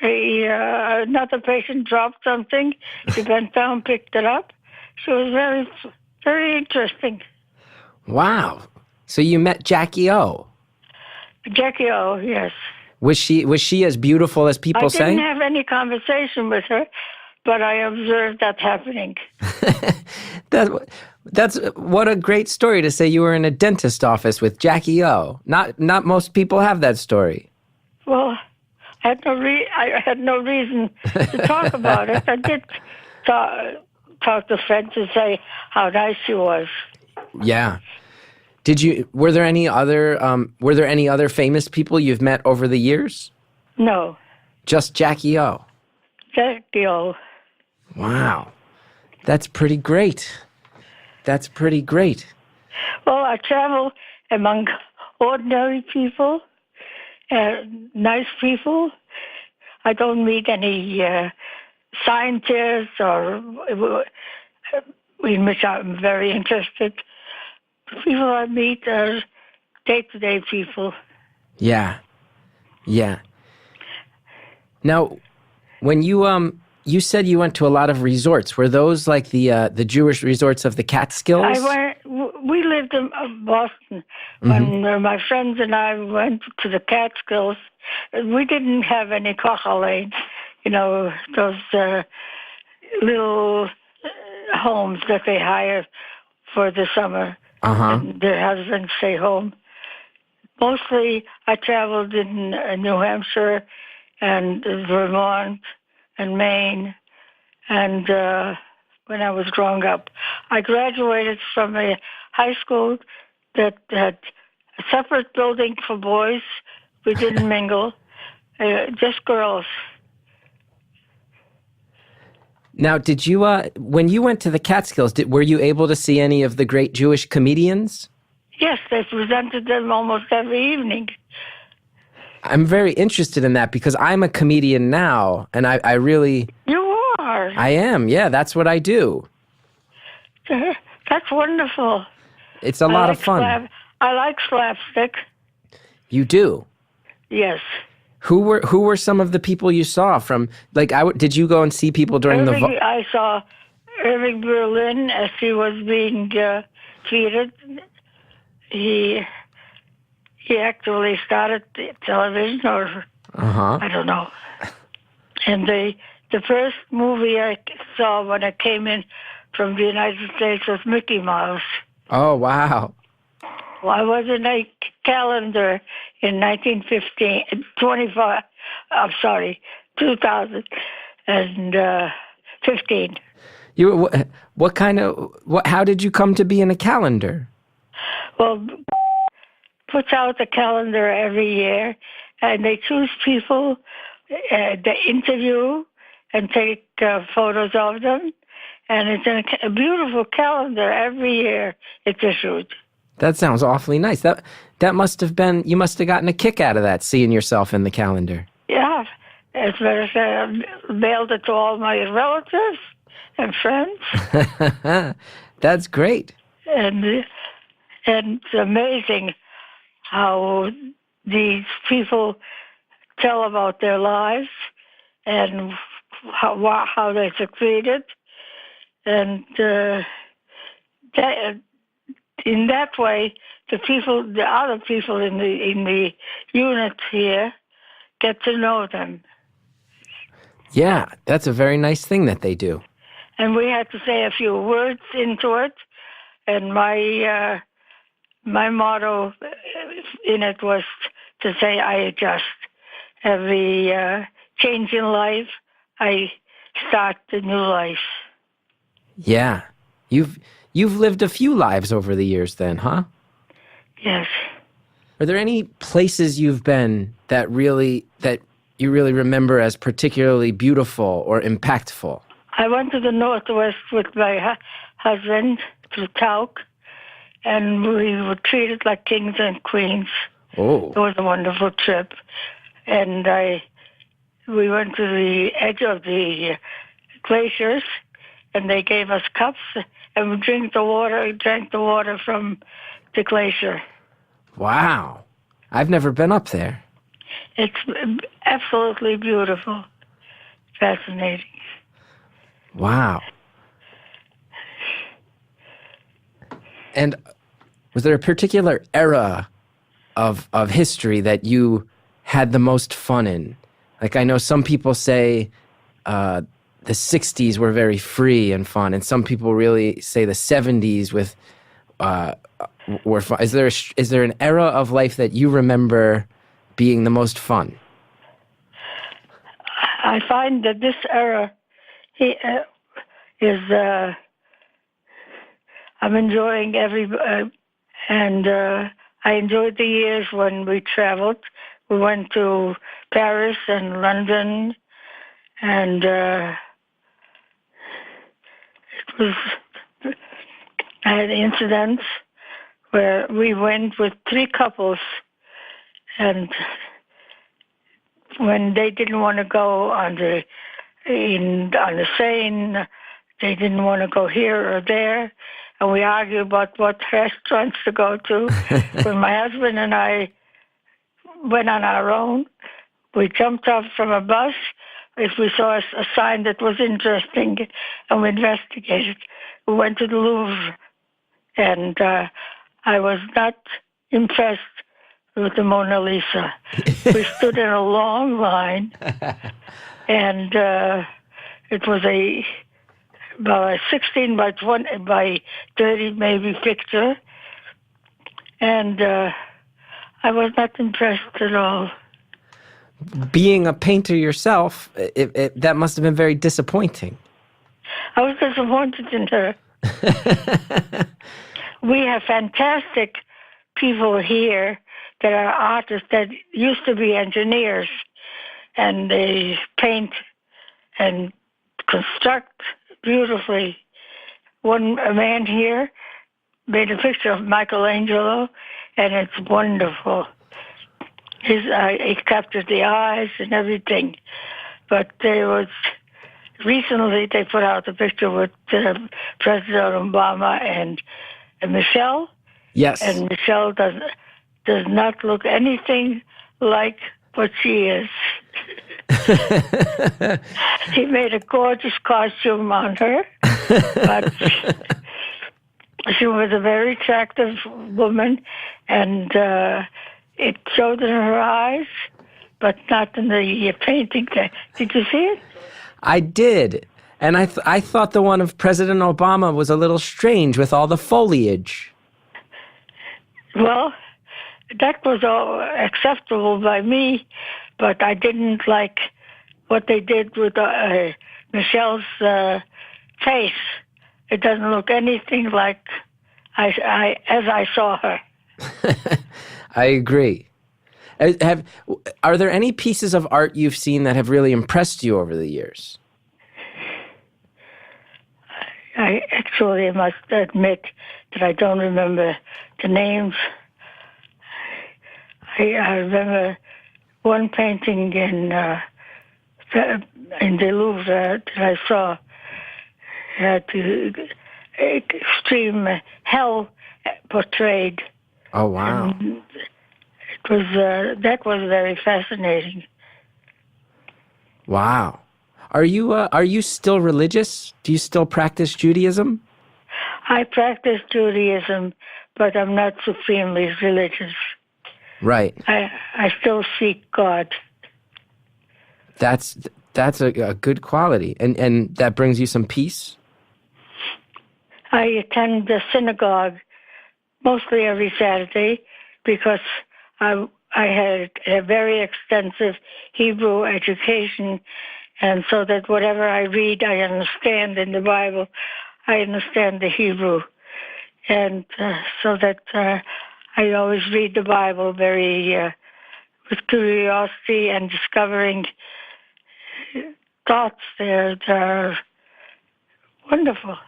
Another patient dropped something. She bent down, picked it up. She was very, very interesting. Wow. So you met Jackie O. Jackie O, yes. Was she as beautiful as people say? I didn't have any conversation with her, but I observed that happening. That's what a great story to say you were in a dentist office with Jackie O. Not most people have that story. Well, I had no reason to talk about it. I did talk to friends and say how nice she was. Yeah. Were there any other famous people you've met over the years? No. Just Jackie O. Jackie O. Wow. That's pretty great. That's pretty great. Well, I travel among ordinary people, nice people. I don't meet any scientists in which I'm very interested. The people I meet are day-to-day people. Yeah. Yeah. Now, when you said you went to a lot of resorts, were those like the Jewish resorts of the Catskills? We lived in Boston. Mm-hmm. When my friends and I went to the Catskills, we didn't have any kochalain, those little homes that they hire for the summer. Uh-huh. And their husbands stay home. Mostly, I traveled in New Hampshire and Vermont and Maine. And when I was growing up, I graduated from a high school that had a separate building for boys. We didn't mingle, just girls. Now, did you, when you went to the Catskills, were you able to see any of the great Jewish comedians? Yes, they presented them almost every evening. I'm very interested in that because I'm a comedian now, and I really... You are? I am, yeah, that's what I do. That's wonderful. It's a lot of fun. I like slapstick. You do? Yes. Who were some of the people you saw from, like, did you go and see people during I saw Irving Berlin as he was being treated. He actually started the television, or I don't know. And the first movie I saw when I came in from the United States was Mickey Mouse. Oh, wow. Well, I was in a calendar in 2015. How did you come to be in a calendar? Well, puts out a calendar every year, and they choose people, they interview and take photos of them, and it's a beautiful calendar every year it's issued. That sounds awfully nice. That must have been, you must have gotten a kick out of that, seeing yourself in the calendar. Yeah, as well as I mailed it to all my relatives and friends. That's great. And it's amazing how these people tell about their lives and how they succeeded. And in that way, the other people in the unit here get to know them. Yeah, that's a very nice thing that they do. And we had to say a few words into it. And my motto in it was to say, I adjust. Every change in life, I start a new life. Yeah. You've lived a few lives over the years then, huh? Yes. Are there any places you've been that you really remember as particularly beautiful or impactful? I went to the Northwest with my husband to Tauk, and we were treated like kings and queens. Oh. It was a wonderful trip. And we went to the edge of the glaciers, and they gave us cups, and we drank the water from the glacier. Wow. I've never been up there. It's absolutely beautiful. Fascinating. Wow. And was there a particular era of history that you had the most fun in? Like, I know some people say the 60s were very free and fun, and some people really say the 70s were fun. Is there an era of life that you remember being the most fun? I find that this era is I'm enjoying and I enjoyed the years when we traveled. We went to Paris and London, and I had incidents where we went with 3 couples, and when they didn't want to go on the Seine, they didn't want to go here or there, and we argued about what restaurants to go to. When my husband and I went on our own, we jumped off from a bus if we saw a sign that was interesting, and we investigated. We went to the Louvre, and I was not impressed with the Mona Lisa. We stood in a long line, and it was about a 16 by 20 by 30 maybe picture, and I was not impressed at all. Being a painter yourself, that must have been very disappointing. I was disappointed in her. We have fantastic people here that are artists that used to be engineers, and they paint and construct beautifully. A man here made a picture of Michelangelo, and it's wonderful. He captured the eyes and everything. But recently they put out a picture with President Obama and Michelle. Yes. And Michelle does not look anything like what she is. He made a gorgeous costume on her, but she was a very attractive woman, and it showed in her eyes, but not in the painting. Did you see it? I did. And I thought the one of President Obama was a little strange with all the foliage. Well, that was all acceptable by me, but I didn't like what they did with Michelle's face. It doesn't look anything like as I saw her. I agree. Are there any pieces of art you've seen that have really impressed you over the years? I actually must admit that I don't remember the names. I remember one painting in the Louvre that I saw had the extreme hell portrayed. Oh, wow. And it was that was very fascinating. Wow. Are you still religious? Do you still practice Judaism? I practice Judaism, but I'm not supremely religious. Right. I still seek God. That's a good quality. And that brings you some peace? I attend the synagogue mostly every Saturday because I had a very extensive Hebrew education, and so that whatever I read, I understand in the Bible, I understand the Hebrew. And so that I always read the Bible very with curiosity and discovering thoughts there that are wonderful.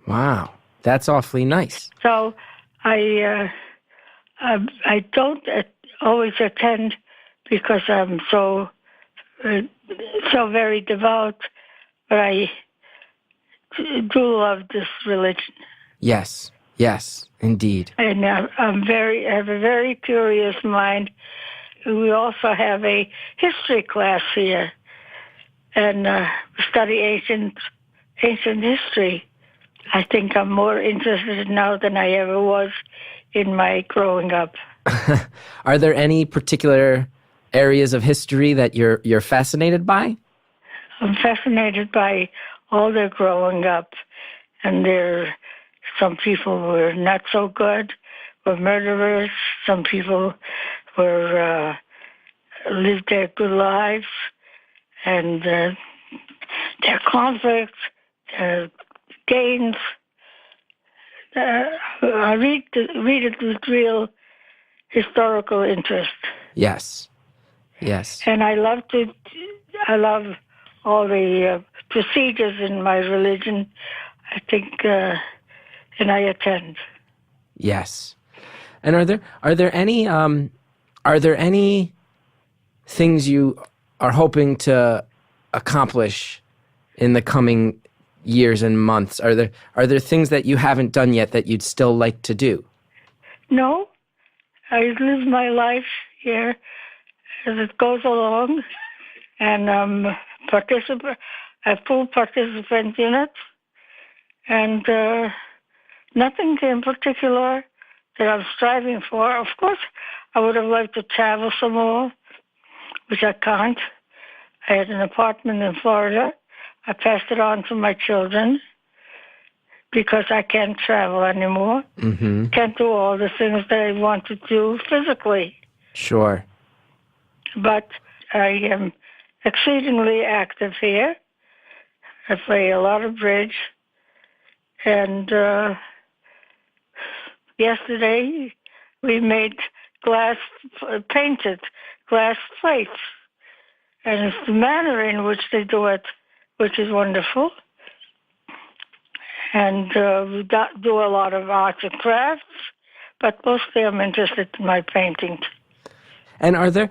Wow. That's awfully nice. So I don't always attend because I'm so very devout, but I do love this religion. Yes, indeed. And I have a very curious mind. We also have a history class here, and study ancient history. I think I'm more interested now than I ever was in my growing up. Are there any particular areas of history that you're fascinated by? I'm fascinated by all their growing up, and some people were not so good, were murderers. Some people were lived their good lives, and their conflicts, their gains. I read it with real historical interest. Yes. And I love all the procedures in my religion. I think, and I attend. Yes. And are there any things you are hoping to accomplish in the coming years and months? Are there things that you haven't done yet that you'd still like to do? No, I live my life here as it goes along, and a full participant in it, and nothing in particular that I'm striving for. Of course, I would have liked to travel some more, which I can't. I had an apartment in Florida. I passed it on to my children because I can't travel anymore. Mm-hmm. Can't do all the things that I want to do physically. Sure. But I am exceedingly active here. I play a lot of bridge. And yesterday we made painted glass plates. And it's the manner in which they do it, which is wonderful. And we do a lot of arts and crafts, but mostly I'm interested in my painting. And are there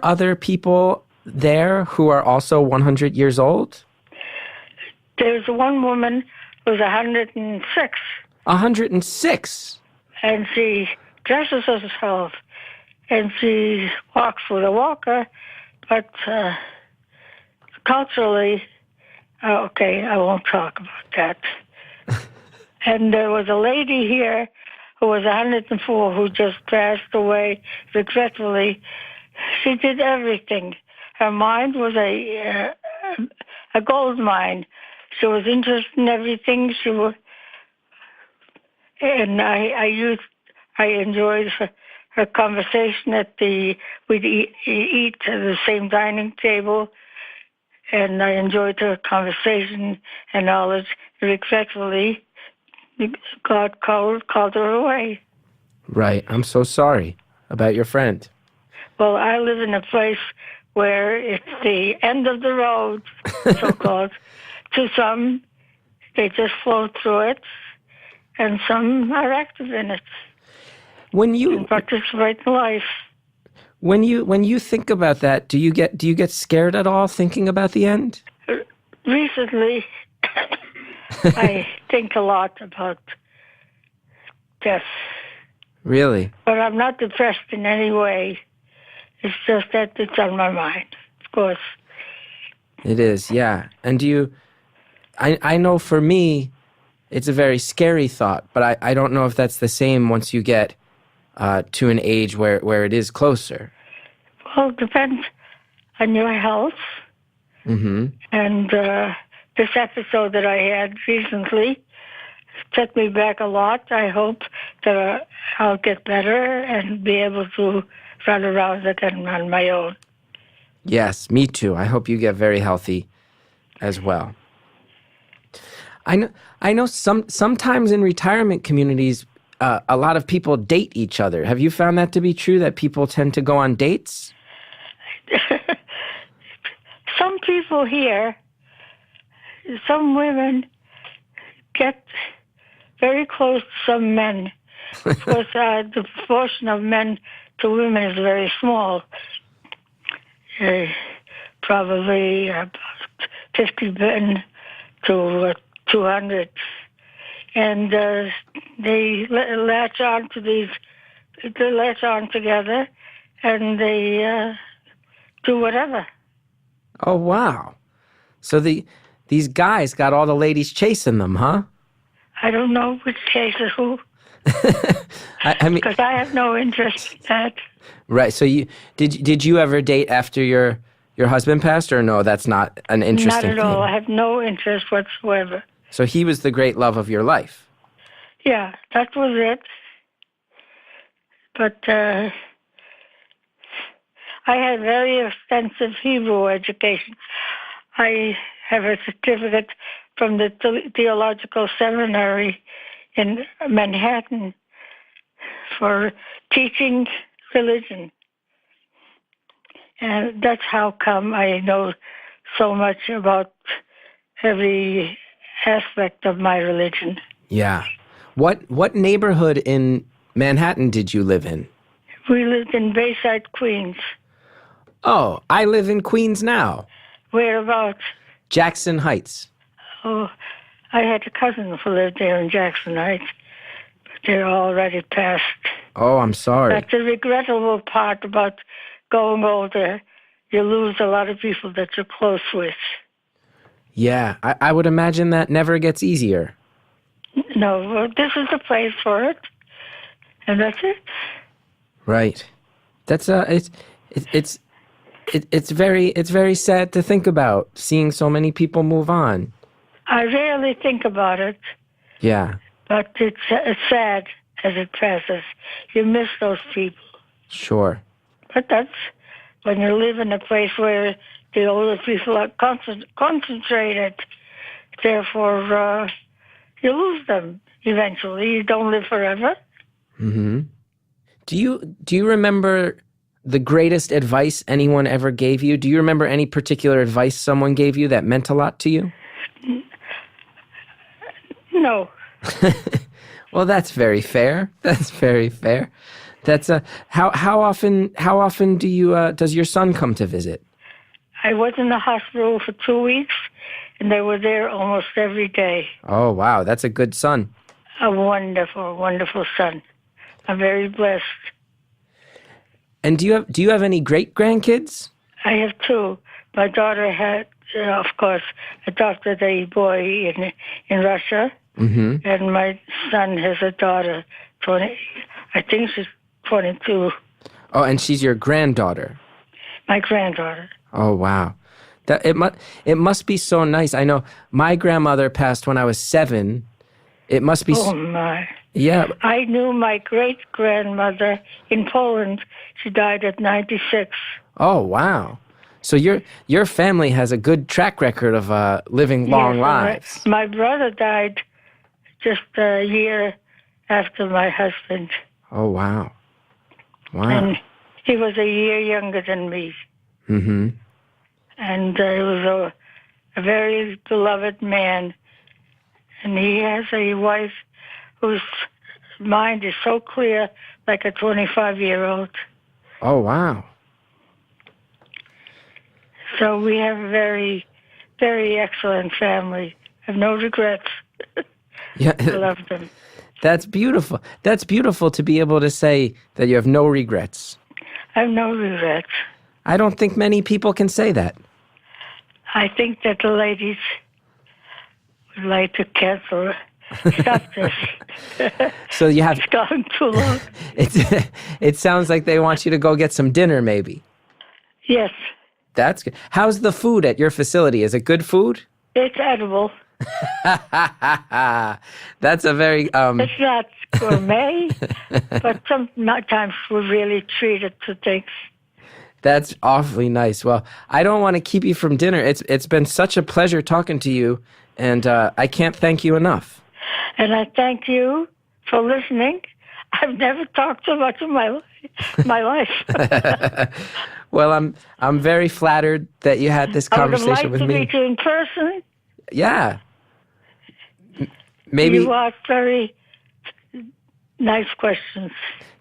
other people there who are also 100 years old? There's one woman who's 106. 106? And she dresses herself, and she walks with a walker, but culturally, okay, I won't talk about that. And there was a lady here who was 104 who just passed away regretfully. She did everything. Her mind was a gold mine. She was interested in everything. And I enjoyed her conversation we'd eat at the same dining table, and I enjoyed her conversation and knowledge. Regretfully, God called her away. Right. I'm so sorry about your friend. Well, I live in a place where it's the end of the road, so-called. To some, they just flow through it, and some are active in it and participate in life. When you think about that, do you get scared at all thinking about the end? Recently, I think a lot about death. Really? But I'm not depressed in any way. It's just that it's on my mind, of course. It is, yeah. And I know for me, it's a very scary thought, but I don't know if that's the same once you get to an age where it is closer. Well, it depends on your health. Mm-hmm. And this episode that I had recently took me back a lot. I hope that I'll get better and be able to run around again on my own. Yes, me too. I hope you get very healthy as well. I know sometimes in retirement communities, a lot of people date each other. Have you found that to be true, that people tend to go on dates? Some people here, some women get very close to some men because the proportion of men to women is very small. Probably about 50 men to 200. And they latch on together, and they do whatever. Oh, wow. So these guys got all the ladies chasing them, huh? I don't know which case is who. I mean, because I have no interest in that. Right. So did you ever date after your husband passed, or no? That's not an interesting thing. Not at all. I have no interest whatsoever. So he was the great love of your life. Yeah, that was it. But I had very extensive Hebrew education. I have a certificate from the Theological Seminary in Manhattan for teaching religion. And that's how come I know so much about every aspect of my religion. Yeah. What neighborhood in Manhattan did you live in? We lived in Bayside, Queens. Oh, I live in Queens now. Whereabouts? Jackson Heights. Oh, I had a cousin who lived there in Jackson Heights, but they're already passed. Oh, I'm sorry. That's the regrettable part about going older. You lose a lot of people that you're close with. Yeah, I would imagine that never gets easier. No, well, this is the place for it, and that's it. Right. That's it's very sad to think about, seeing so many people move on. I rarely think about it. Yeah. But it's sad as it passes. You miss those people. Sure. But that's when you live in a place where the older people are concentrated. Therefore, you lose them eventually. You don't live forever. Mm-hmm. Do you remember the greatest advice anyone ever gave you? Do you remember any particular advice someone gave you that meant a lot to you? No. Well, that's very fair. That's very fair. That's how often do you does your son come to visit? I was in the hospital for 2 weeks, and they were there almost every day. Oh, wow, that's a good son. A wonderful, wonderful son. I'm very blessed. And do you have any great grandkids? I have two. My daughter had, of course, adopted a boy in Russia, Mm-hmm. and my son has a daughter. I think she's 22. Oh, and she's your granddaughter. My granddaughter. Oh, wow. It must be so nice. I know my grandmother passed when I was 7. It must be. Oh my! Yeah. I knew my great grandmother in Poland. She died at 96. Oh wow! So your family has a good track record of living long Yes, lives. My brother died just a year after my husband. Oh wow! Wow. And he was a year younger than me. Mm-hmm. And he was a very beloved man. And he has a wife whose mind is so clear, like a 25-year-old. Oh wow! So we have a very, very excellent family. I have no regrets. Yeah. I love them. That's beautiful. That's beautiful to be able to say that you have no regrets. I have no regrets. I don't think many people can say that. I think that the ladies would like to cancel. Stop this. So you have. It's gone too long. It sounds like they want you to go get some dinner, maybe. Yes, That's good. How's the food at your facility? Is it good food? it's edible. That's a very. It's not gourmet, but sometimes we really treat it to things. That's awfully nice. Well, I don't want to keep you from dinner. It's been such a pleasure talking to you, and I can't thank you enough. And I thank you for listening. I've never talked so much in my life. Well, I'm very flattered that you had this conversation with I would me. like to meet you in person. Yeah. Maybe. You asked very nice questions.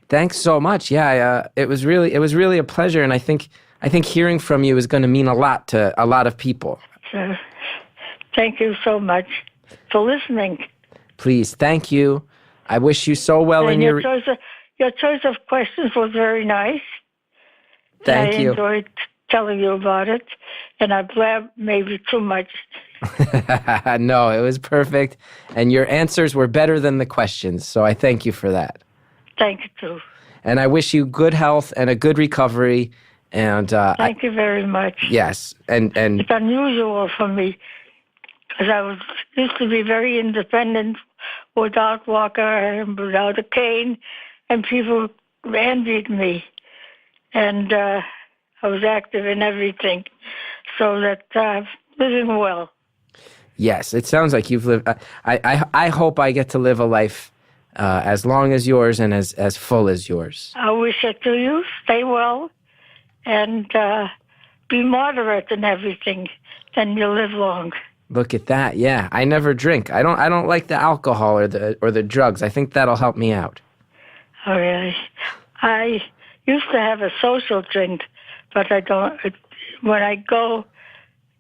Thanks so much. Yeah, it was really a pleasure, and I think hearing from you is going to mean a lot to a lot of people. So, thank you so much for listening. Please, thank you. I wish you so well in And your. your choice of questions was very nice. Thank you. I enjoyed telling you about it, and I blabbed maybe too much. No, it was perfect, and your answers were better than the questions. So I thank you for that. Thank you, too. And I wish you good health and a good recovery. And Thank you very much. yes, and It's unusual for me because I used to be very independent without walker and without a cane, and people envied me. And I was active in everything, so that living well. yes, it sounds like you've lived. I hope I get to live a life as long as yours and as full as yours. I wish it to you. Stay well, and be moderate in everything. Then you'll live long. Look at that. Yeah, I never drink. I don't like the alcohol or the drugs. I think that'll help me out. Oh, really? I used to have a social drink, but I don't. When I go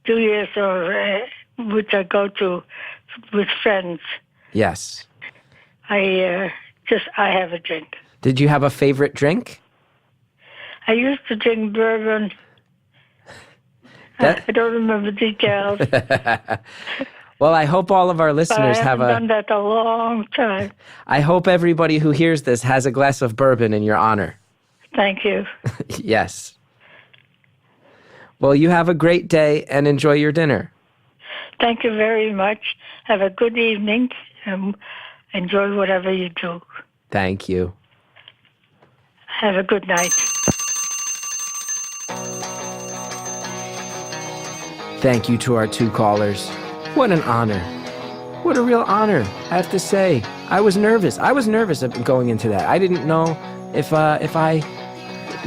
to years or which I go to with friends, Yes. I have a drink. Did you have a favorite drink? I used to drink bourbon. I don't remember details. Well, I hope all of our But I listeners haven't done that a long time. I hope everybody who hears this has a glass of bourbon in your honor. Thank you. Yes. Well, you have a great day and enjoy your dinner. Thank you very much. Have a good evening and enjoy whatever you do. Thank you. Have a good night. Thank you to our 2 callers. What an honor. What a real honor, I have to say. I was nervous. Going into that. I didn't know if I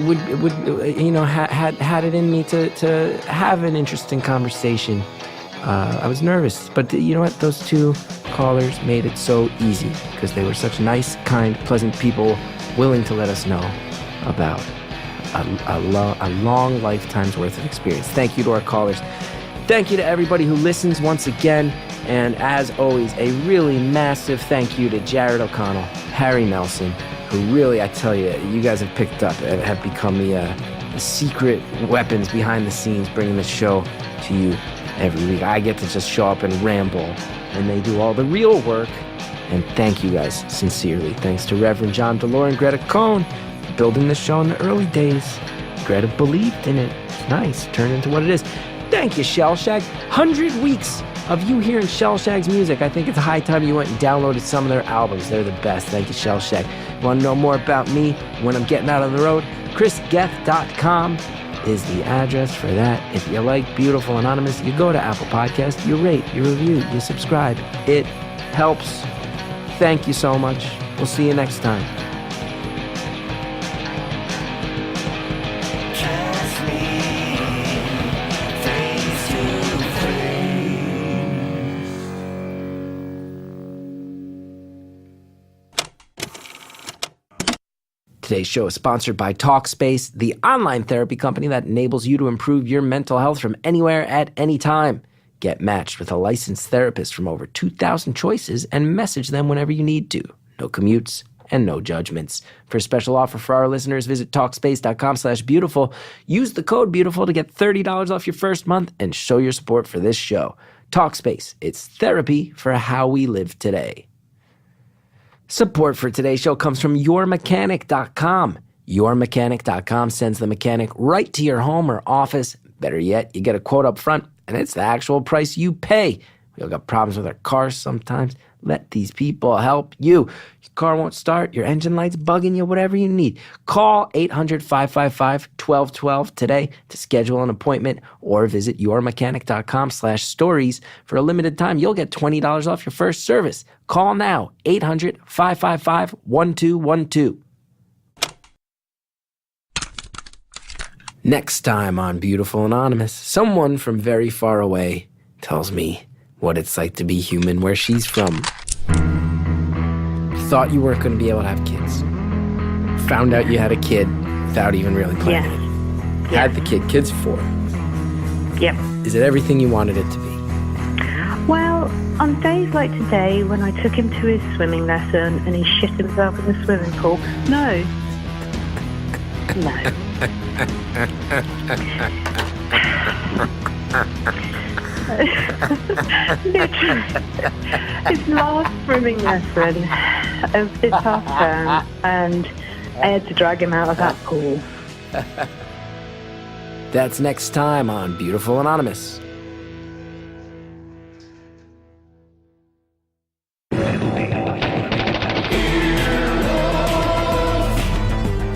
would had it in me to have an interesting conversation. I was nervous, but you know what? Those 2 callers made it so easy because they were such nice, kind, pleasant people willing to let us know about a long lifetime's worth of experience. Thank you to our callers. Thank you to everybody who listens once again. And as always, a really massive thank you to Jared O'Connell, Harry Nelson, who really, I tell you, you guys have picked up and have become the secret weapons behind the scenes, bringing the show to you every week. I get to just show up and ramble, and they do all the real work. And thank you guys sincerely. Thanks to Reverend John Delore and Greta Cohn for building the show in the early days. Greta believed in it. It's nice. Turned into what it is. Thank Thank you, Shellshag. 100 weeks of you hearing Shellshag's music. I think it's high time you went and downloaded some of their albums. They're the best. Thank you, Shellshag. Want to know more about me when I'm getting out on the road? ChrisGethard.com is the address for that. If you like Beautiful Anonymous, you go to Apple Podcast, you rate, you review, you subscribe. It helps. Thank you so much. We'll see you next time. Kiss me face to face. Today's show is sponsored by Talkspace, the online therapy company that enables you to improve your mental health from anywhere at any time. Get matched with a licensed therapist from over 2,000 choices and message them whenever you need to. No commutes and no judgments. For a special offer for our listeners, visit Talkspace.com/beautiful. Use the code BEAUTIFUL to get $30 off your first month and show your support for this show. Talkspace, it's therapy for how we live today. Support for today's show comes from YourMechanic.com. YourMechanic.com sends the mechanic right to your home or office. Better yet, you get a quote up front, and it's the actual price you pay. We all got problems with our cars sometimes. Let these people help you. Your car won't start, your engine light's bugging you, whatever you need. Call 800-555-1212 today to schedule an appointment or visit yourmechanic.com/stories. For a limited time, you'll get $20 off your first service. Call now, 800-555-1212. Next time on Beautiful Anonymous, someone from very far away tells me what it's like to be human where she's from. Thought you weren't going to be able to have kids. Found out you had a kid without even really planning it. Yeah. Had the kid. Kid's 4. Yep. Is it everything you wanted it to be? Well, on days like today, when I took him to his swimming lesson and he shit himself in the swimming pool, no. No. Literally, his last swimming lesson of this half term, and I had to drag him out of that pool. That's next time on Beautiful Anonymous.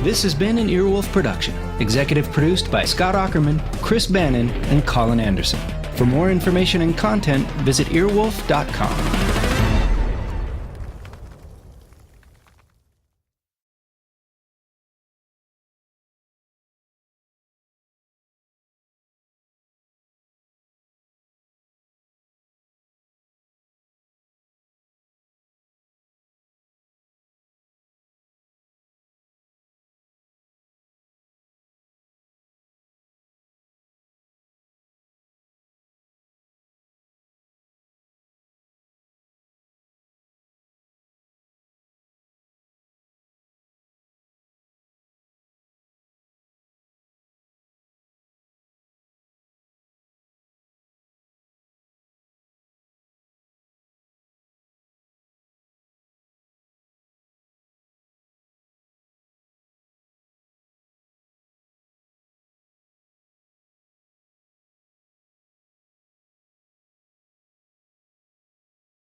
This has been an Earwolf production, executive produced by Scott Ackerman, Chris Bannon, and Colin Anderson. For more information and content, visit earwolf.com.